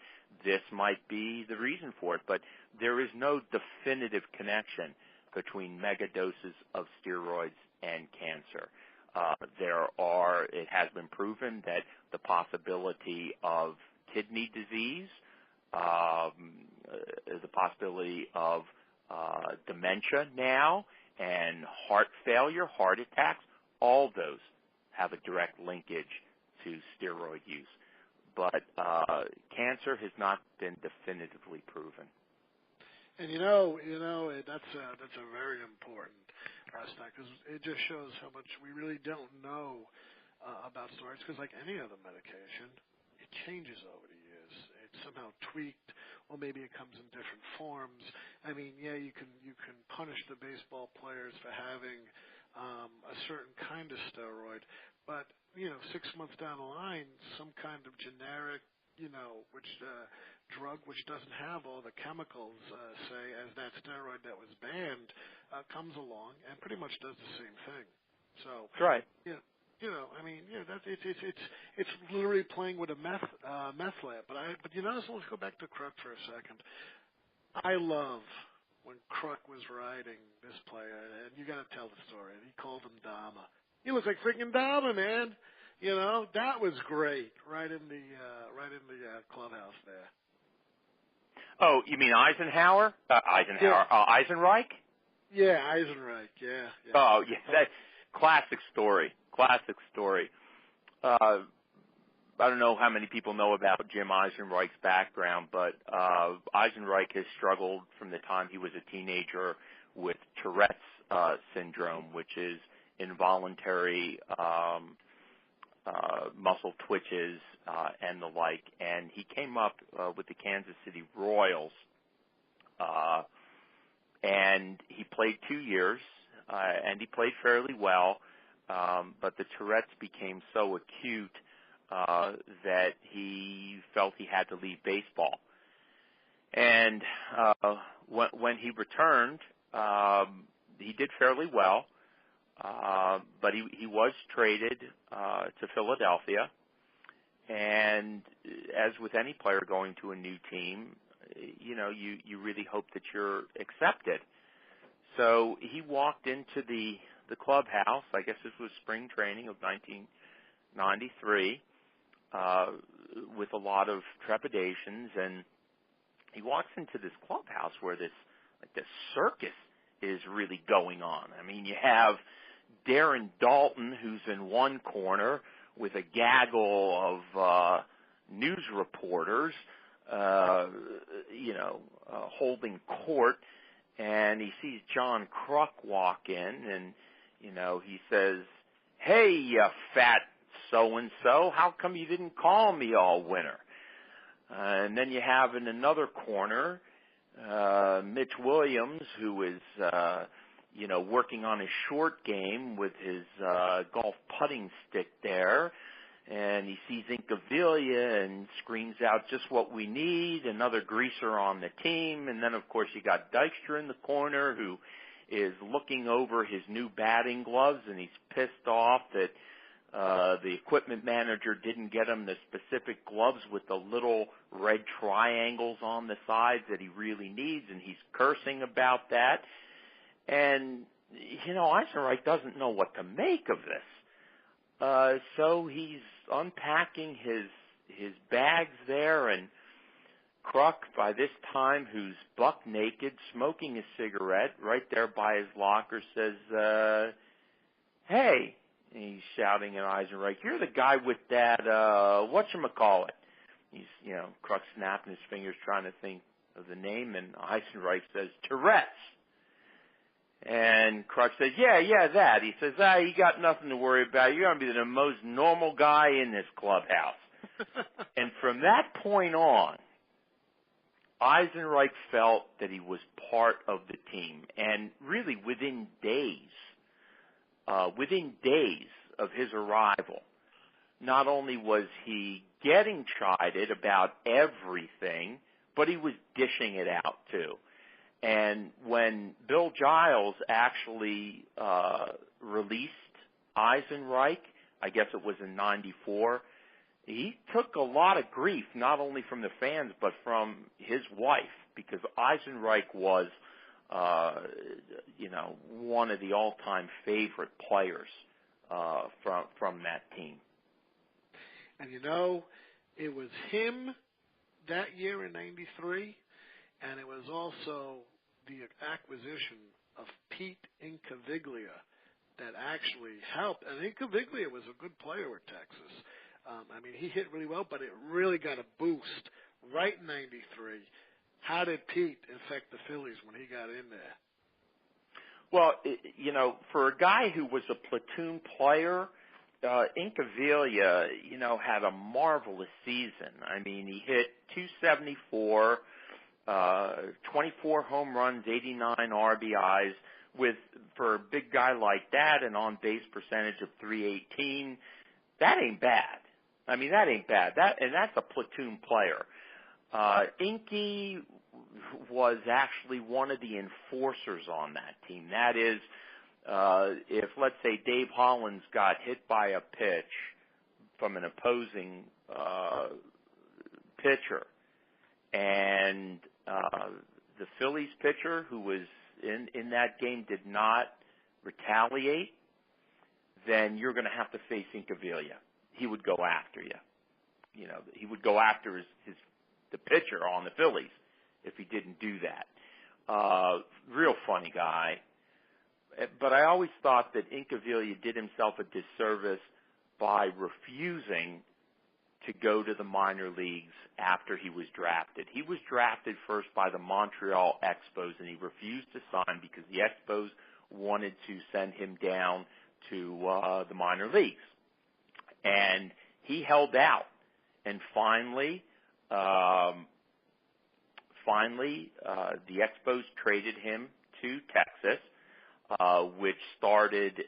this might be the reason for it. But there is no definitive connection between mega doses of steroids and cancer. It has been proven that the possibility of kidney disease, the possibility of dementia now, and heart failure, heart attacks, all those have a direct linkage to steroid use. But cancer has not been definitively proven. And that's a very important aspect, because it just shows how much we really don't know about steroids. Because like any other medication, it changes over the years. It's somehow tweaked, or maybe it comes in different forms. I mean, you can punish the baseball players for having a certain kind of steroid, but 6 months down the line, some kind of generic, drug which doesn't have all the chemicals, say, as that steroid that was banned, comes along and pretty much does the same thing. So, right. It's literally playing with a meth lab. But let's go back to Kruk for a second. I love when Kruk was riding this player, and you got to tell the story. He called him Dama. He looks like freaking Dama, man. That was great. Right in the clubhouse there. Oh, you mean Eisenhower? Eisenreich? Yeah, Eisenreich. Yeah. Oh, yeah. That classic story. I don't know how many people know about Jim Eisenreich's background, but Eisenreich has struggled from the time he was a teenager with Tourette's syndrome, which is involuntary muscle twitches and the like. And he came up with the Kansas City Royals, and he played 2 years, and he played fairly well, but the Tourette's became so acute that he felt he had to leave baseball. And when he returned, he did fairly well, but he was traded to Philadelphia. And as with any player going to a new team, you really hope that you're accepted. So he walked into the clubhouse. I guess this was spring training of 1993, with a lot of trepidations, and he walks into this clubhouse where this circus is really going on. I mean, you have Darren Dalton, who's in one corner with a gaggle of news reporters, holding court, and he sees John Kruk walk in, and he says, "Hey, you fat so-and-so, how come you didn't call me all winter?" And then you have in another corner Mitch Williams, who is working on his short game with his golf putting stick there, and he sees Incaviglia and screams out, "Just what we need, another greaser on the team." And then, of course, you got Dykstra in the corner, who is looking over his new batting gloves, and he's pissed off that the equipment manager didn't get him the specific gloves with the little red triangles on the sides that he really needs, and he's cursing about that. And, Eisenreich doesn't know what to make of this. So he's unpacking his bags there, and Kruk, by this time, who's buck naked, smoking a cigarette right there by his locker, says, "Hey," and he's shouting at Eisenreich, "You're the guy with that, whatchamacallit." He's, Kruk snapping his fingers trying to think of the name, and Eisenreich says, "Tourette's." And Kruk says, yeah, that. He says, you got nothing to worry about. You're going to be the most normal guy in this clubhouse. And from that point on, Eisenreich felt that he was part of the team. And really within days of his arrival, not only was he getting chided about everything, but he was dishing it out too. And when Bill Giles actually released Eisenreich, I guess it was in '94, he took a lot of grief, not only from the fans, but from his wife, because Eisenreich was, one of the all-time favorite players from that team. And it was him that year in '93, and it was also the acquisition of Pete Incaviglia that actually helped. And Incaviglia was a good player with Texas. He hit really well, but it really got a boost right in '93. How did Pete affect the Phillies when he got in there? Well, for a guy who was a platoon player, Incaviglia, had a marvelous season. He hit .274, 24 home runs, 89 RBIs, for a big guy like that, an on-base percentage of .318. That ain't bad. That ain't bad. That's a platoon player. Inky was actually one of the enforcers on that team. That is, if, let's say, Dave Hollins got hit by a pitch from an opposing pitcher, and the Phillies pitcher who was in that game did not retaliate, then you're going to have to face Incaviglia. He would go after you. He would go after the pitcher on the Phillies if he didn't do that. Real funny guy. But I always thought that Incaviglia did himself a disservice by refusing to go to the minor leagues after he was drafted. He was drafted first by the Montreal Expos, and he refused to sign because the Expos wanted to send him down to the minor leagues. And he held out. And finally, the Expos traded him to Texas, which started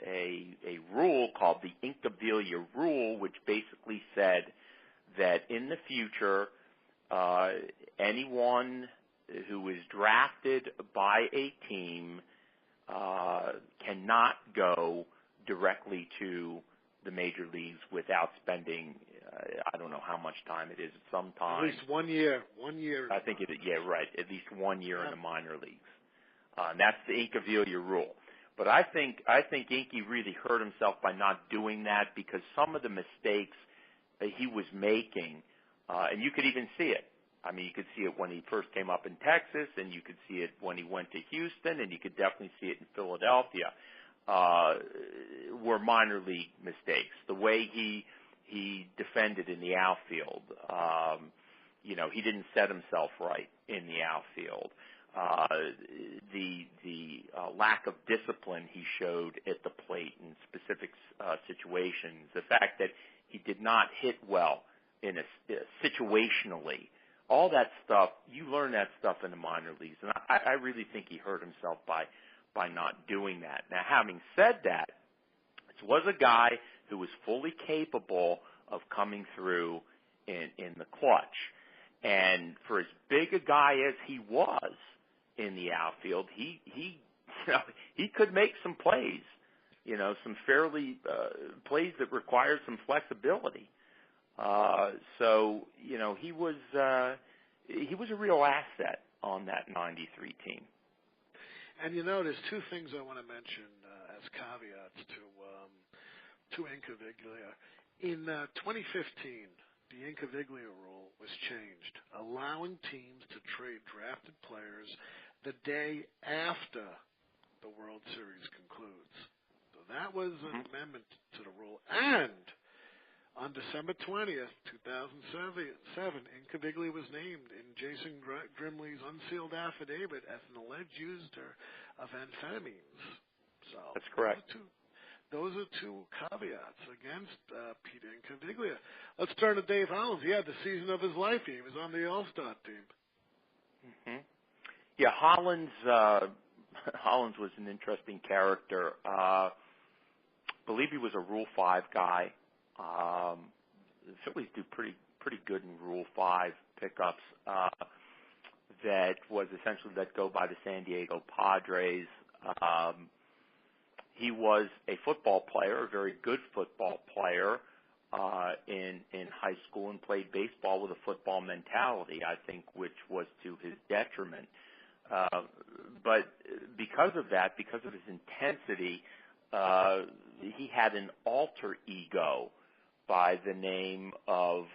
a rule called the Incaviglia Rule, which basically said that in the future, anyone who is drafted by a team cannot go directly to the major leagues without spending, I don't know how much time it is, some time. At least 1 year. 1 year. I think yeah, right. At least 1 year in the minor leagues. And that's the Incaviglia Rule. But I think Inky really hurt himself by not doing that because some of the mistakes that he was making, and you could even see it. I mean, you could see it when he first came up in Texas, and you could see it when he went to Houston, and you could definitely see it in Philadelphia, were minor league mistakes. The way he defended in the outfield, he didn't set himself right in the outfield. The lack of discipline he showed at the plate in specific situations, the fact that he did not hit well in situationally, all that stuff, you learn that stuff in the minor leagues, and I really think he hurt himself by not doing that. Now, having said that, this was a guy who was fully capable of coming through in the clutch. And for as big a guy as he was in the outfield, he could make some plays, some fairly plays that required some flexibility. So he was a real asset on that '93 team. And there's two things I want to mention as caveats to Incaviglia. In 2015, the Incaviglia rule was changed, allowing teams to trade drafted players the day after the World Series concludes. So that was an amendment to the rule. And on December 20th, 2007, Incaviglia was named in Jason Grimley's unsealed affidavit as an alleged user of amphetamines. So that's correct. Those are two caveats against Peter Incaviglia. Let's turn to Dave Hollins. He had the season of his life. He was on the All-Star team. Mm-hmm. Yeah, Hollins was an interesting character. I believe he was a Rule 5 guy. The Phillies do pretty good in Rule 5 pickups. That was essentially let go by the San Diego Padres. He was a football player, a very good football player in high school, and played baseball with a football mentality, I think, which was to his detriment. But because of that, because of his intensity, he had an alter ego by the name of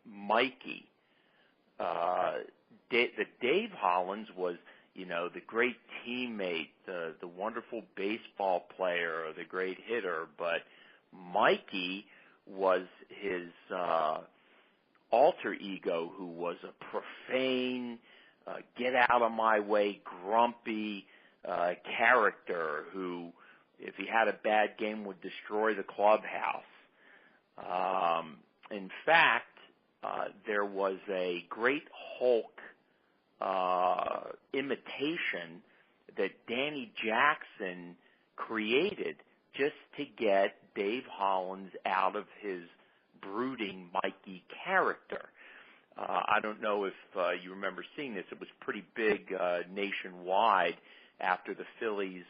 Mikey. Dave Hollins was, the great teammate, the wonderful baseball player, the great hitter, but Mikey was his alter ego, who was a profane, get out of my way, grumpy character who, if he had a bad game, would destroy the clubhouse. In fact, there was a great Hulk imitation that Danny Jackson created just to get Dave Hollins out of his brooding Mikey character. I don't know if you remember seeing this. It was pretty big nationwide after the Phillies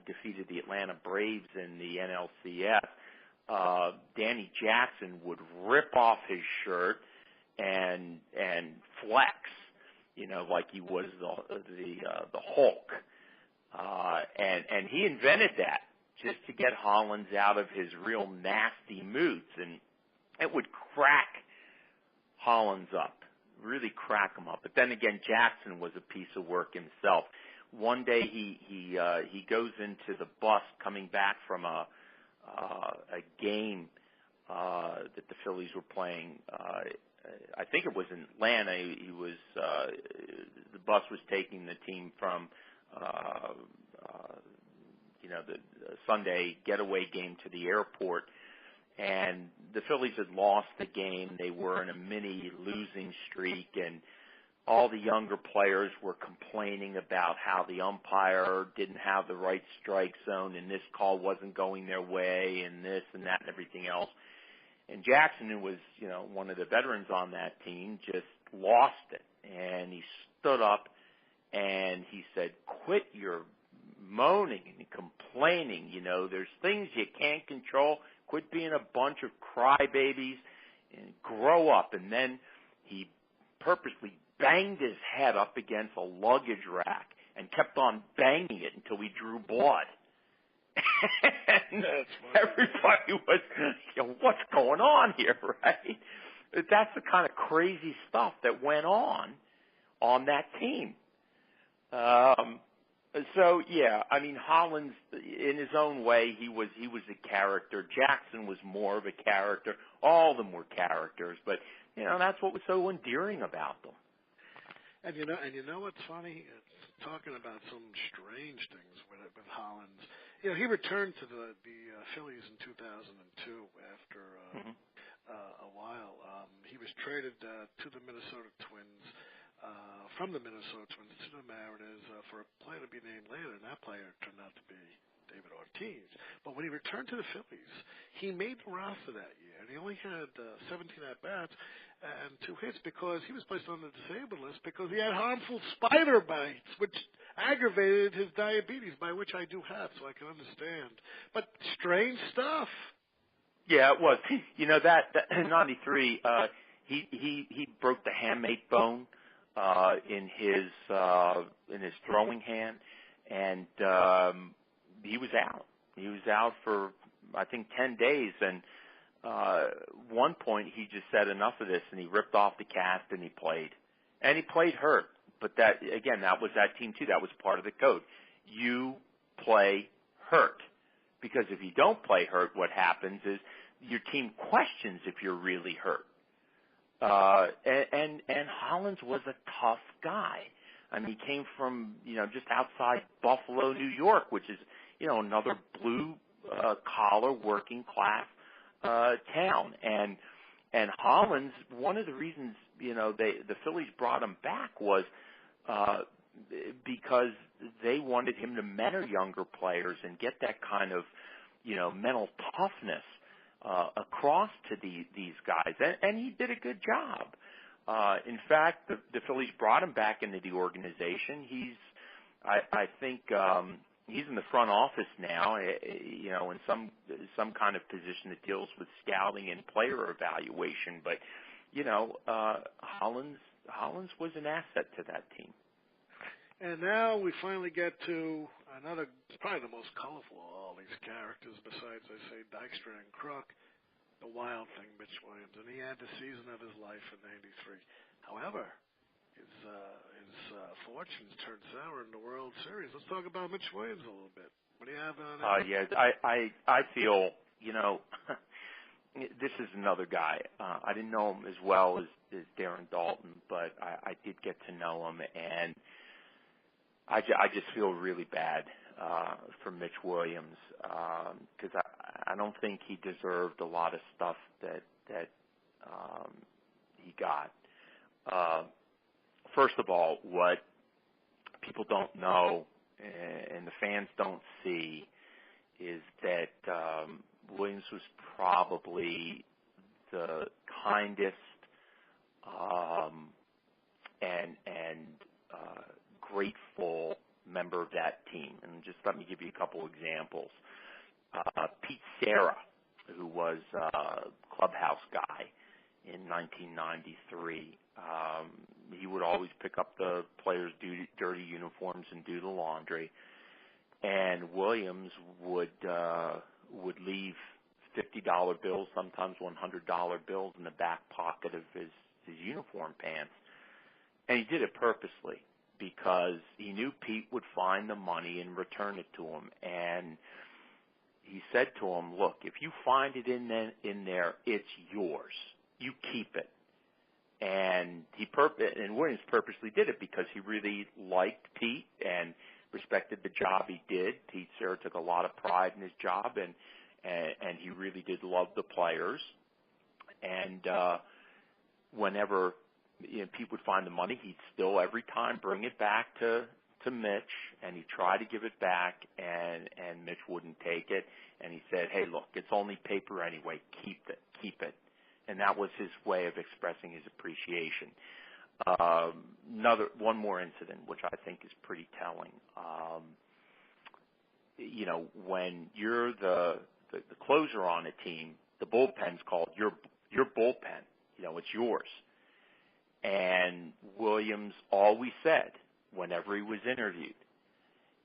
defeated the Atlanta Braves in the NLCS. Danny Jackson would rip off his shirt and flex, like he was the Hulk. And he invented that just to get Hollins out of his real nasty moods, and it would crack Hollins up, really crack him up. But then again, Jackson was a piece of work himself. One day he goes into the bus coming back from a game that the Phillies were playing. I think it was in Atlanta. He was the bus was taking the team from the Sunday getaway game to the airport, and the Phillies had lost the game. They were in a mini losing streak, and all the younger players were complaining about how the umpire didn't have the right strike zone and this call wasn't going their way and this and that and everything else. And Jackson, who was, one of the veterans on that team, just lost it. And he stood up and he said, "Quit your moaning and complaining. There's things you can't control. Quit being a bunch of crybabies and grow up." And then he purposely banged his head up against a luggage rack and kept on banging it until he drew blood. And everybody was, what's going on here, right? That's the kind of crazy stuff that went on that team. So yeah, I mean, Hollins, in his own way, he was a character. Jackson was more of a character. All of them were characters, but that's what was so endearing about them. And you know what's funny? Talking about some strange things with Hollins. He returned to the Phillies in 2002 after a while. He was traded to the Minnesota Twins, from the Minnesota Twins to the Mariners for a player to be named later, and that player turned out to be David Ortiz. But when he returned to the Phillies, he made the roster that year, and he only had 17 at-bats and 2 hits because he was placed on the disabled list because he had harmful spider bites, which aggravated his diabetes, by which I do have, so I can understand. But strange stuff. Yeah, it was. That in '93, he broke the hamate bone in his throwing hand, and he was out. He was out for I think 10 days, and one point he just said enough of this, and he ripped off the cast and he played, hurt. But that was that team too. That was part of the code. You play hurt, because if you don't play hurt, what happens is your team questions if you're really hurt. And Hollins was a tough guy. I mean, he came from just outside Buffalo, New York, which is another blue collar working class town. And Hollins, one of the reasons the Phillies brought him back was because they wanted him to mentor younger players and get that kind of mental toughness across to these guys, and he did a good job. In fact, the Phillies brought him back into the organization. I think he's in the front office now, in some kind of position that deals with scouting and player evaluation. But Hollins was an asset to that team. And now we finally get to another, probably the most colorful of all these characters, besides, I say, Dykstra and Crook, the wild thing, Mitch Williams. And he had the season of his life in '93. However, his fortunes turned sour in the World Series. Let's talk about Mitch Williams a little bit. What do you have on that? Yes, I feel, this is another guy. I didn't know him as well as Darren Dalton, but I did get to know him, and I just feel really bad for Mitch Williams, because I don't think he deserved a lot of stuff that he got. First of all, what people don't know and the fans don't see is that Williams was probably the kindest and grateful member of that team. And just let me give you a couple examples. Pete Serra, who was clubhouse guy in 1993, he would always pick up the players' dirty uniforms and do the laundry. And Williams would leave $50 bills, sometimes $100 bills in the back pocket of his uniform pants. And he did it purposely because he knew Pete would find the money and return it to him. And he said to him, look, if you find it in there, it's yours. You keep it. And Williams purposely did it because he really liked Pete and respected the job he did. Pete Serra took a lot of pride in his job, and he really did love the players. And whenever Pete would find the money, he'd still every time bring it back to Mitch, and he'd try to give it back, and Mitch wouldn't take it. And he said, hey, look, it's only paper anyway. Keep it. And that was his way of expressing his appreciation. One more incident, which I think is pretty telling. When you're the closer on a team, the bullpen's called your bullpen. It's yours. And Williams always said, whenever he was interviewed,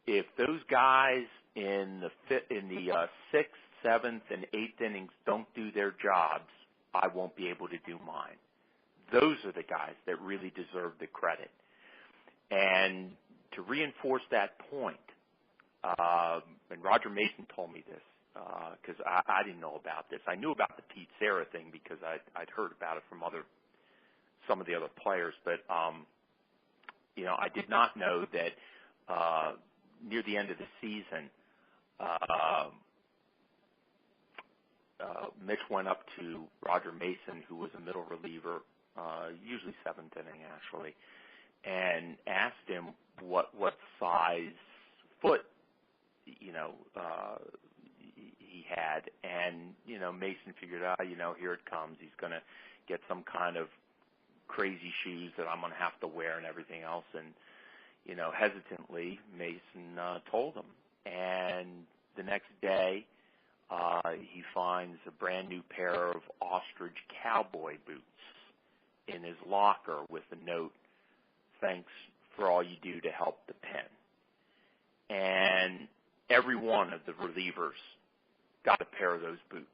if those guys in the sixth, seventh, and eighth innings don't do their jobs, I won't be able to do mine. Those are the guys that really deserve the credit. And to reinforce that point, and Roger Mason told me this because I didn't know about this. I knew about the Pete Serra thing because I'd heard about it from some of the other players, but I did not know that near the end of the season, Mitch went up to Roger Mason, who was a middle reliever, usually seventh inning actually, and asked him what size foot he had, and Mason figured out, here it comes. He's going to get some kind of crazy shoes that I'm going to have to wear and everything else, and hesitantly Mason told him, and the next day he finds a brand new pair of ostrich cowboy boots in his locker with a note, thanks for all you do to help the pen. And every one of the relievers got a pair of those boots.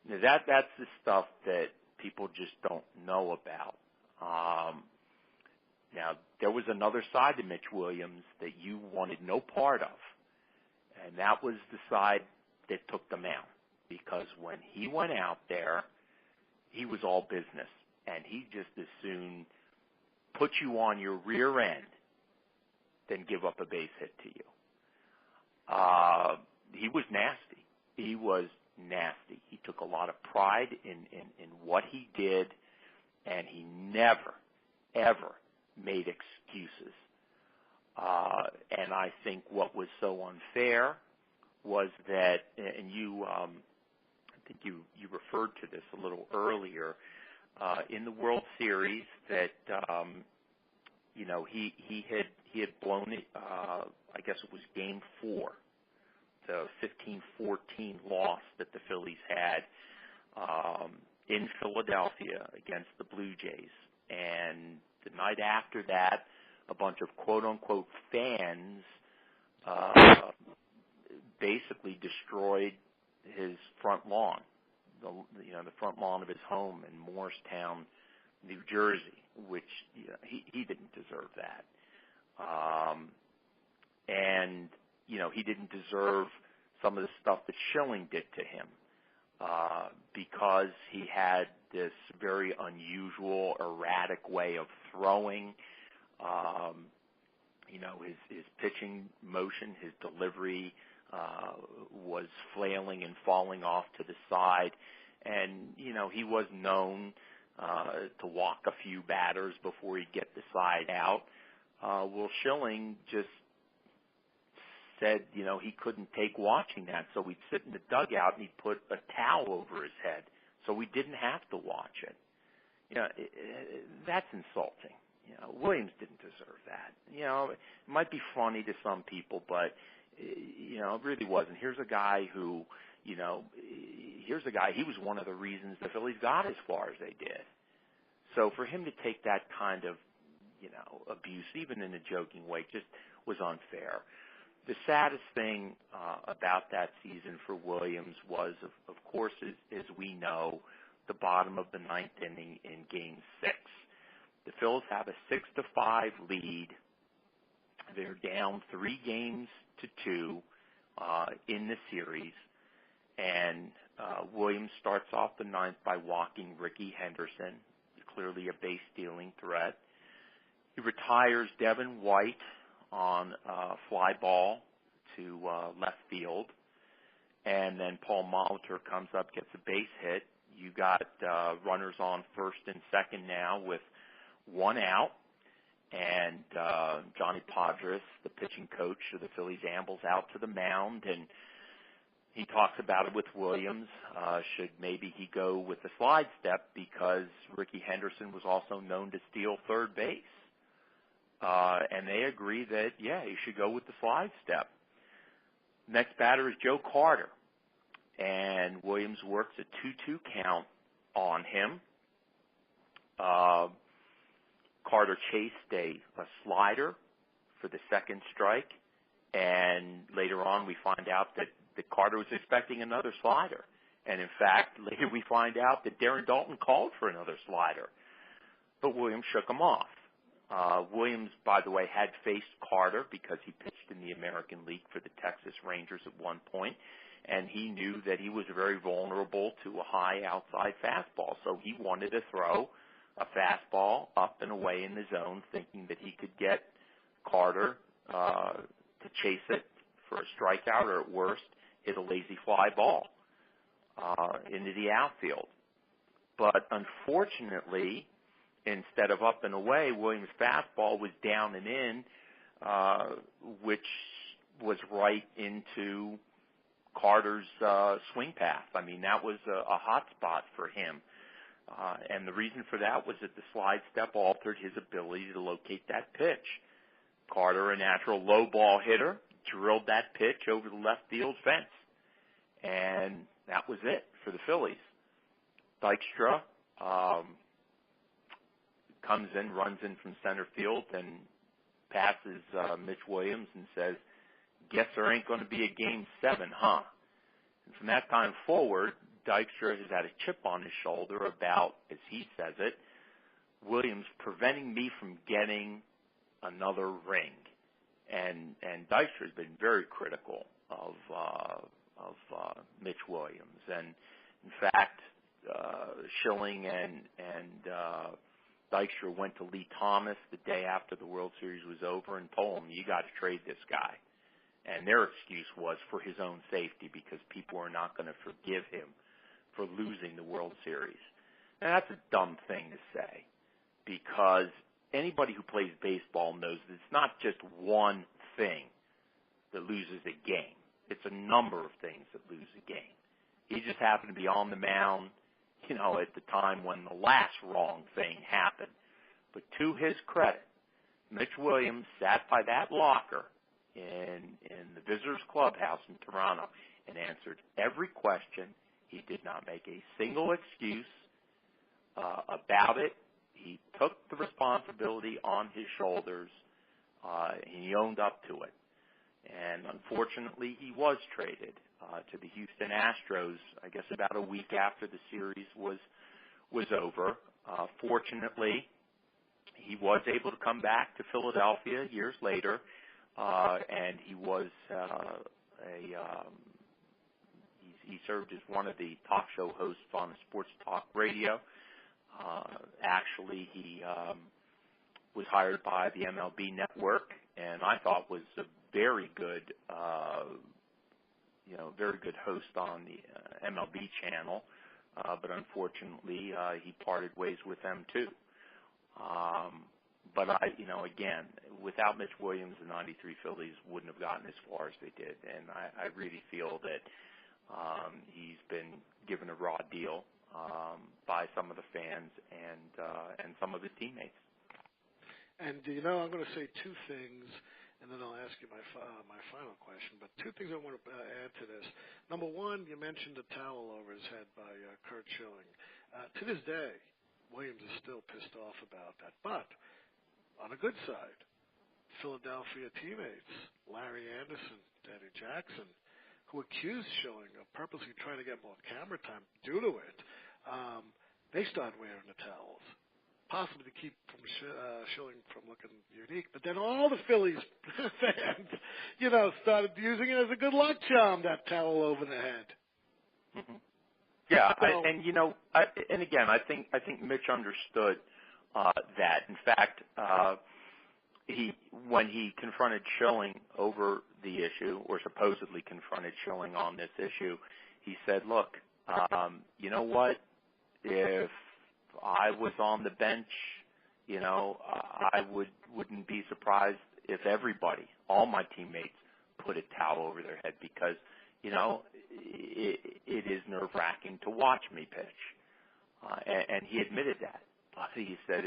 Now that's the stuff that people just don't know about. Now, there was another side to Mitch Williams that you wanted no part of, and that was the side that took them out, because when he went out there, he was all business, and he just as soon put you on your rear end than give up a base hit to you. He was nasty. He was nasty. He took a lot of pride in what he did, and he never, ever made excuses. And I think what was so unfair was that, and I think you referred to this a little earlier, in the World Series that, he had blown it, I guess it was Game 4, the 15-14 loss that the Phillies had in Philadelphia against the Blue Jays. And the night after that, a bunch of quote-unquote fans basically destroyed his front lawn, the front lawn of his home in Morristown, New Jersey, which he didn't deserve that. And he didn't deserve some of the stuff that Schilling did to him because he had this very unusual, erratic way of throwing. His pitching motion, his delivery was flailing and falling off to the side. And, he was known to walk a few batters before he'd get the side out. Well, Schilling just said, he couldn't take watching that, so he'd sit in the dugout and he'd put a towel over his head so he didn't have to watch it. That's insulting. Williams didn't deserve that. It might be funny to some people, but, it really wasn't. Here's a guy who, he was one of the reasons the Phillies got as far as they did. So for him to take that kind of, abuse, even in a joking way, just was unfair. The saddest thing about that season for Williams was, of course, as we know, the bottom of the ninth inning in Game 6. The Phils have a 6-5 lead. They're down 3-2 in the series, and Williams starts off the ninth by walking Ricky Henderson, clearly a base-stealing threat. He retires Devin White on a fly ball to left field, and then Paul Molitor comes up, gets a base hit. You got runners on first and second now with one out, and Johnny Podres, the pitching coach of the Phillies, ambles out to the mound, and he talks about it with Williams. Should maybe he go with the slide step, because Ricky Henderson was also known to steal third base. And they agree that, yeah, he should go with the slide step. Next batter is Joe Carter, and Williams works a 2-2 count on him. Carter chased a slider for the second strike, and later on we find out that Carter was expecting another slider. And in fact, later we find out that Darren Daulton called for another slider, but Williams shook him off. Williams, by the way, had faced Carter because he pitched in the American League for the Texas Rangers at one point, and he knew that he was very vulnerable to a high outside fastball. So he wanted to throw a fastball up and away in the zone, thinking that he could get Carter to chase it for a strikeout, or at worst, hit a lazy fly ball into the outfield. But unfortunately, instead of up and away, Williams' fastball was down and in, which was right into Carter's swing path. I mean, that was a hot spot for him. And the reason for that was that the slide step altered his ability to locate that pitch. Carter, a natural low ball hitter, drilled that pitch over the left field fence. And that was it for the Phillies. Dykstra comes in, runs in from center field, and passes Mitch Williams and says, "Guess there ain't going to be a Game 7, huh?" And from that time forward, Dykstra has had a chip on his shoulder about, as he says it, Williams preventing me from getting another ring. And Dykstra has been very critical of Mitch Williams. And in fact, Schilling and Dykstra went to Lee Thomas the day after the World Series was over and told him, "You got to trade this guy." And their excuse was for his own safety, because people are not going to forgive him for losing the World Series. And that's a dumb thing to say, because anybody who plays baseball knows that it's not just one thing that loses a game. It's a number of things that lose a game. He just happened to be on the mound, at the time when the last wrong thing happened. But to his credit, Mitch Williams sat by that locker in the visitors' clubhouse in Toronto and answered every question. He did not make a single excuse about it. He took the responsibility on his shoulders, and he owned up to it. And unfortunately, he was traded to the Houston Astros, I guess about a week after the series was over. Fortunately, he was able to come back to Philadelphia years later, and he was he served as one of the talk show hosts on Sports Talk Radio. Actually, he was hired by the MLB Network, and I thought was a very good, very good host on the MLB channel. But unfortunately, he parted ways with them too. But again, without Mitch Williams, the '93 Phillies wouldn't have gotten as far as they did, and I really feel that he's been given a raw deal by some of the fans and some of his teammates. And I'm going to say two things, and then I'll ask you my final question. But two things I want to add to this. Number one, you mentioned the towel over his head by Curt Schilling. To this day, Williams is still pissed off about that. But on the good side, Philadelphia teammates, Larry Anderson, Danny Jackson, who accused Schilling of purposely trying to get more camera time due to it, they started wearing the towels. possibly to keep from Schilling from looking unique. But then all the Phillies fans, started using it as a good luck charm, that towel over the head. Mm-hmm. Yeah, So, I think Mitch understood that. In fact, when he confronted Schilling over the issue, or supposedly confronted Schilling on this issue, he said, "Look, you know what? If I was on the bench, I wouldn't be surprised if everybody, all my teammates, put a towel over their head because, it is nerve-wracking to watch me pitch." And he admitted that. But he said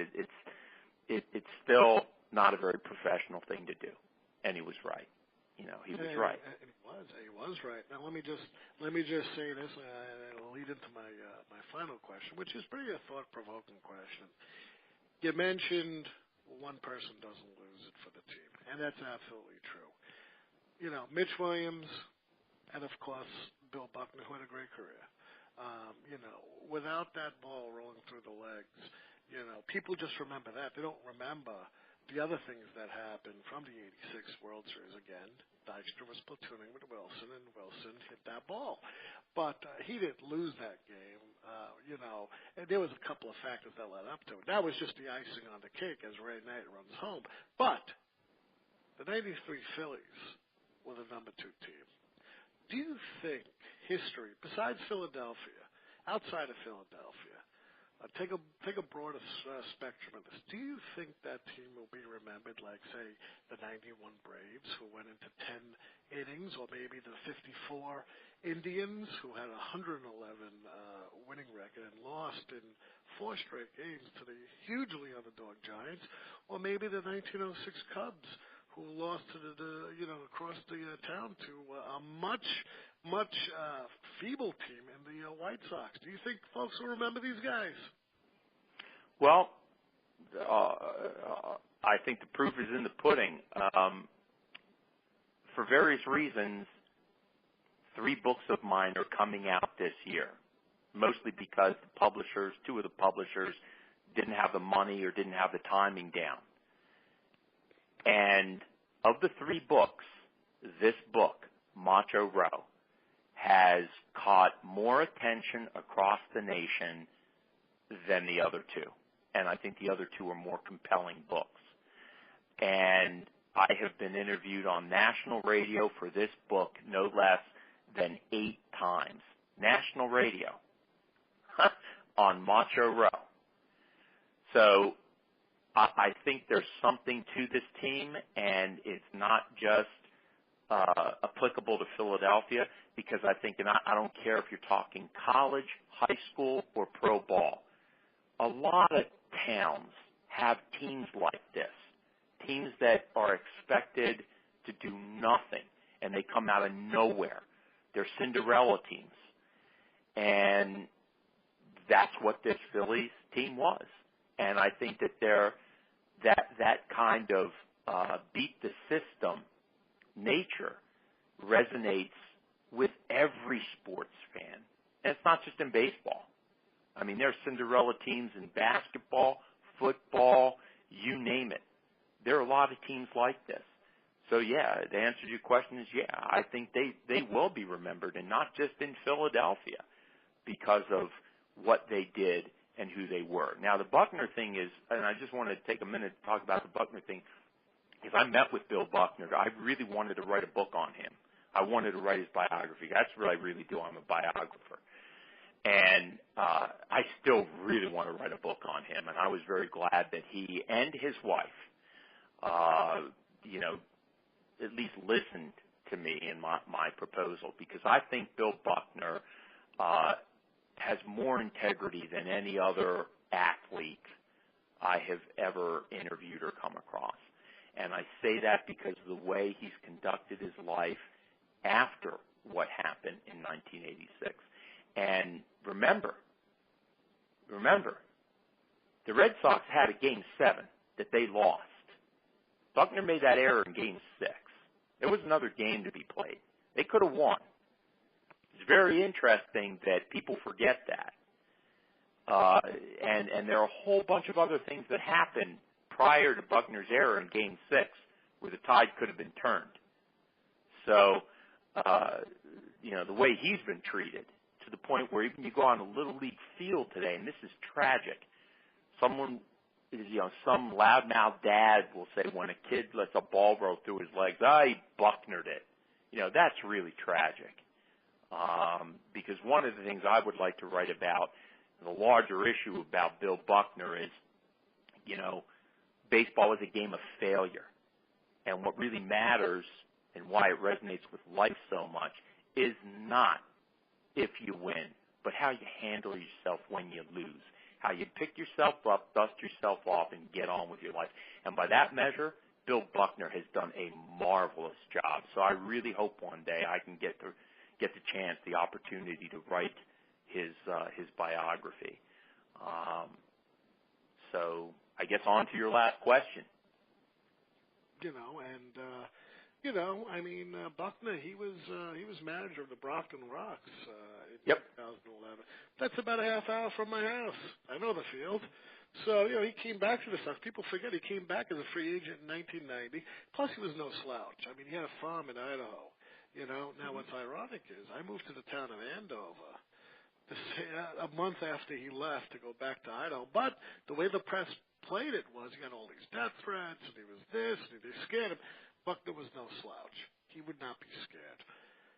it's still not a very professional thing to do. And he was right. He was right. He was right. Now let me just say this, and it'll lead into my final question, which is pretty a thought-provoking question. You mentioned one person doesn't lose it for the team, and that's absolutely true. Mitch Williams, and of course Bill Buckner, who had a great career. Without that ball rolling through the legs, people just remember that. They don't remember the other things that happened from the '86 World Series. Again, Dykstra was platooning with Wilson, and Wilson hit that ball. But he didn't lose that game, and there was a couple of factors that led up to it. That was just the icing on the cake as Ray Knight runs home. But the '93 Phillies were the number 2 team. Do you think history, besides Philadelphia, outside of Philadelphia, take a broader spectrum of this, do you think that team will be remembered like, say, the '91 Braves, who went into 10 innings, or maybe the '54 Indians, who had a 111 winning record and lost in 4 straight games to the hugely underdog Giants, or maybe the 1906 Cubs, who lost to across the town to a much feeble team in the White Sox? Do you think folks will remember these guys? Well, I think the proof is in the pudding. For various reasons, 3 books of mine are coming out this year, mostly because the 2 of the publishers didn't have the money or didn't have the timing down. And of the 3 books, this book, Macho Row, has caught more attention across the nation than the other 2. And I think the other 2 are more compelling books. And I have been interviewed on national radio for this book no less than 8 times. National radio on Macho Row. So I think there's something to this team, and it's not just applicable to Philadelphia, because I think, and I don't care if you're talking college, high school, or pro ball, a lot of towns have teams like this, teams that are expected to do nothing, and they come out of nowhere. They're Cinderella teams. And that's what this Phillies team was. And I think that that kind of beat the system nature resonates with every sports fan. And it's not just in baseball. I mean, there's Cinderella teams in basketball, football, you name it. There are a lot of teams like this. So, yeah, the answer to your question is, yeah, I think they will be remembered, and not just in Philadelphia, because of what they did and who they were. Now, the Buckner thing is, and I just want to take a minute to talk about the Buckner thing, because I met with Bill Buckner. I really wanted to write a book on him. I wanted to write his biography. That's what I really do. I'm a biographer. And I still really want to write a book on him, and I was very glad that he and his wife, at least listened to me in my proposal, because I think Bill Buckner has more integrity than any other athlete I have ever interviewed or come across. And I say that because of the way he's conducted his life after what happened in 1986. And remember, the Red Sox had a Game 7 that they lost. Buckner made that error in Game 6. There was another game to be played. They could have won. It's very interesting that people forget that. And there are a whole bunch of other things that happened prior to Buckner's error in Game 6 where the tide could have been turned. So, the way he's been treated, to the point where even you go on a Little League field today, and this is tragic, some loudmouth dad will say when a kid lets a ball roll through his legs, he Bucknered it. That's really tragic. Because one of the things I would like to write about, the larger issue about Bill Buckner is, baseball is a game of failure. And what really matters and why it resonates with life so much is not if you win, but how you handle yourself when you lose, how you pick yourself up, dust yourself off, and get on with your life. And by that measure, Bill Buckner has done a marvelous job. So I really hope one day I can get the opportunity to write his biography. So I guess on to your last question. Buckner, he was manager of the Brockton Rocks in Yep. 2011. That's about a half hour from my house. I know the field. So, he came back to the Sox. People forget he came back as a free agent in 1990. Plus, he was no slouch. I mean, he had a farm in Idaho. Now what's ironic is I moved to the town of Andover a month after he left to go back to Idaho. But the way the press played it was he got all these death threats, and he was this, and they scared him. Buckner was no slouch. He would not be scared.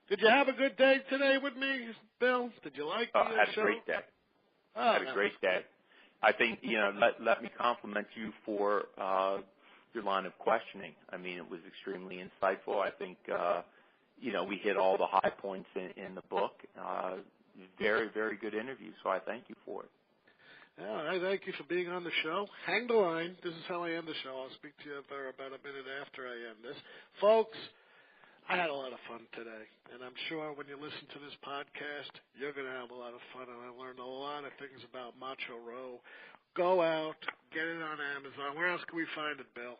Did you have a good day today with me, Bill? Did you like the show? I had a great day. Had a great day. I think, let me compliment you for your line of questioning. I mean, it was extremely insightful. I think, we hit all the high points in the book. Very, very good interview, so I thank you for it. Yeah, I thank you for being on the show. Hang the line. This is how I end the show. I'll speak to you for about a minute after I end this. Folks, I had a lot of fun today, and I'm sure when you listen to this podcast, you're going to have a lot of fun, and I learned a lot of things about Macho Row. Go out, get it on Amazon. Where else can we find it, Bill?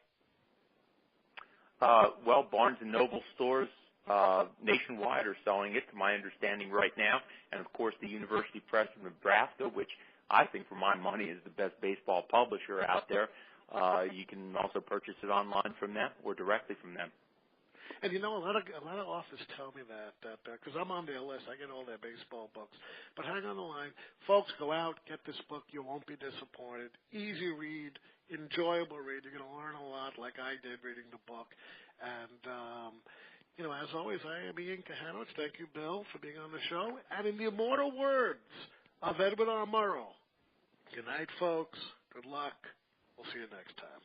Barnes & Noble stores nationwide are selling it, to my understanding, right now. And, of course, the University Press of Nebraska, which I think, for my money, is the best baseball publisher out there. You can also purchase it online from them or directly from them. And a lot of authors tell me that because I'm on their list. I get all their baseball books. But hang on the line. Folks, go out, get this book. You won't be disappointed. Easy read, enjoyable read. You're going to learn a lot like I did reading the book. And, as always, I am Ian Kahanowitz. Thank you, Bill, for being on the show. And in the immortal words of Edward R. Murrow, good night, folks. Good luck. We'll see you next time.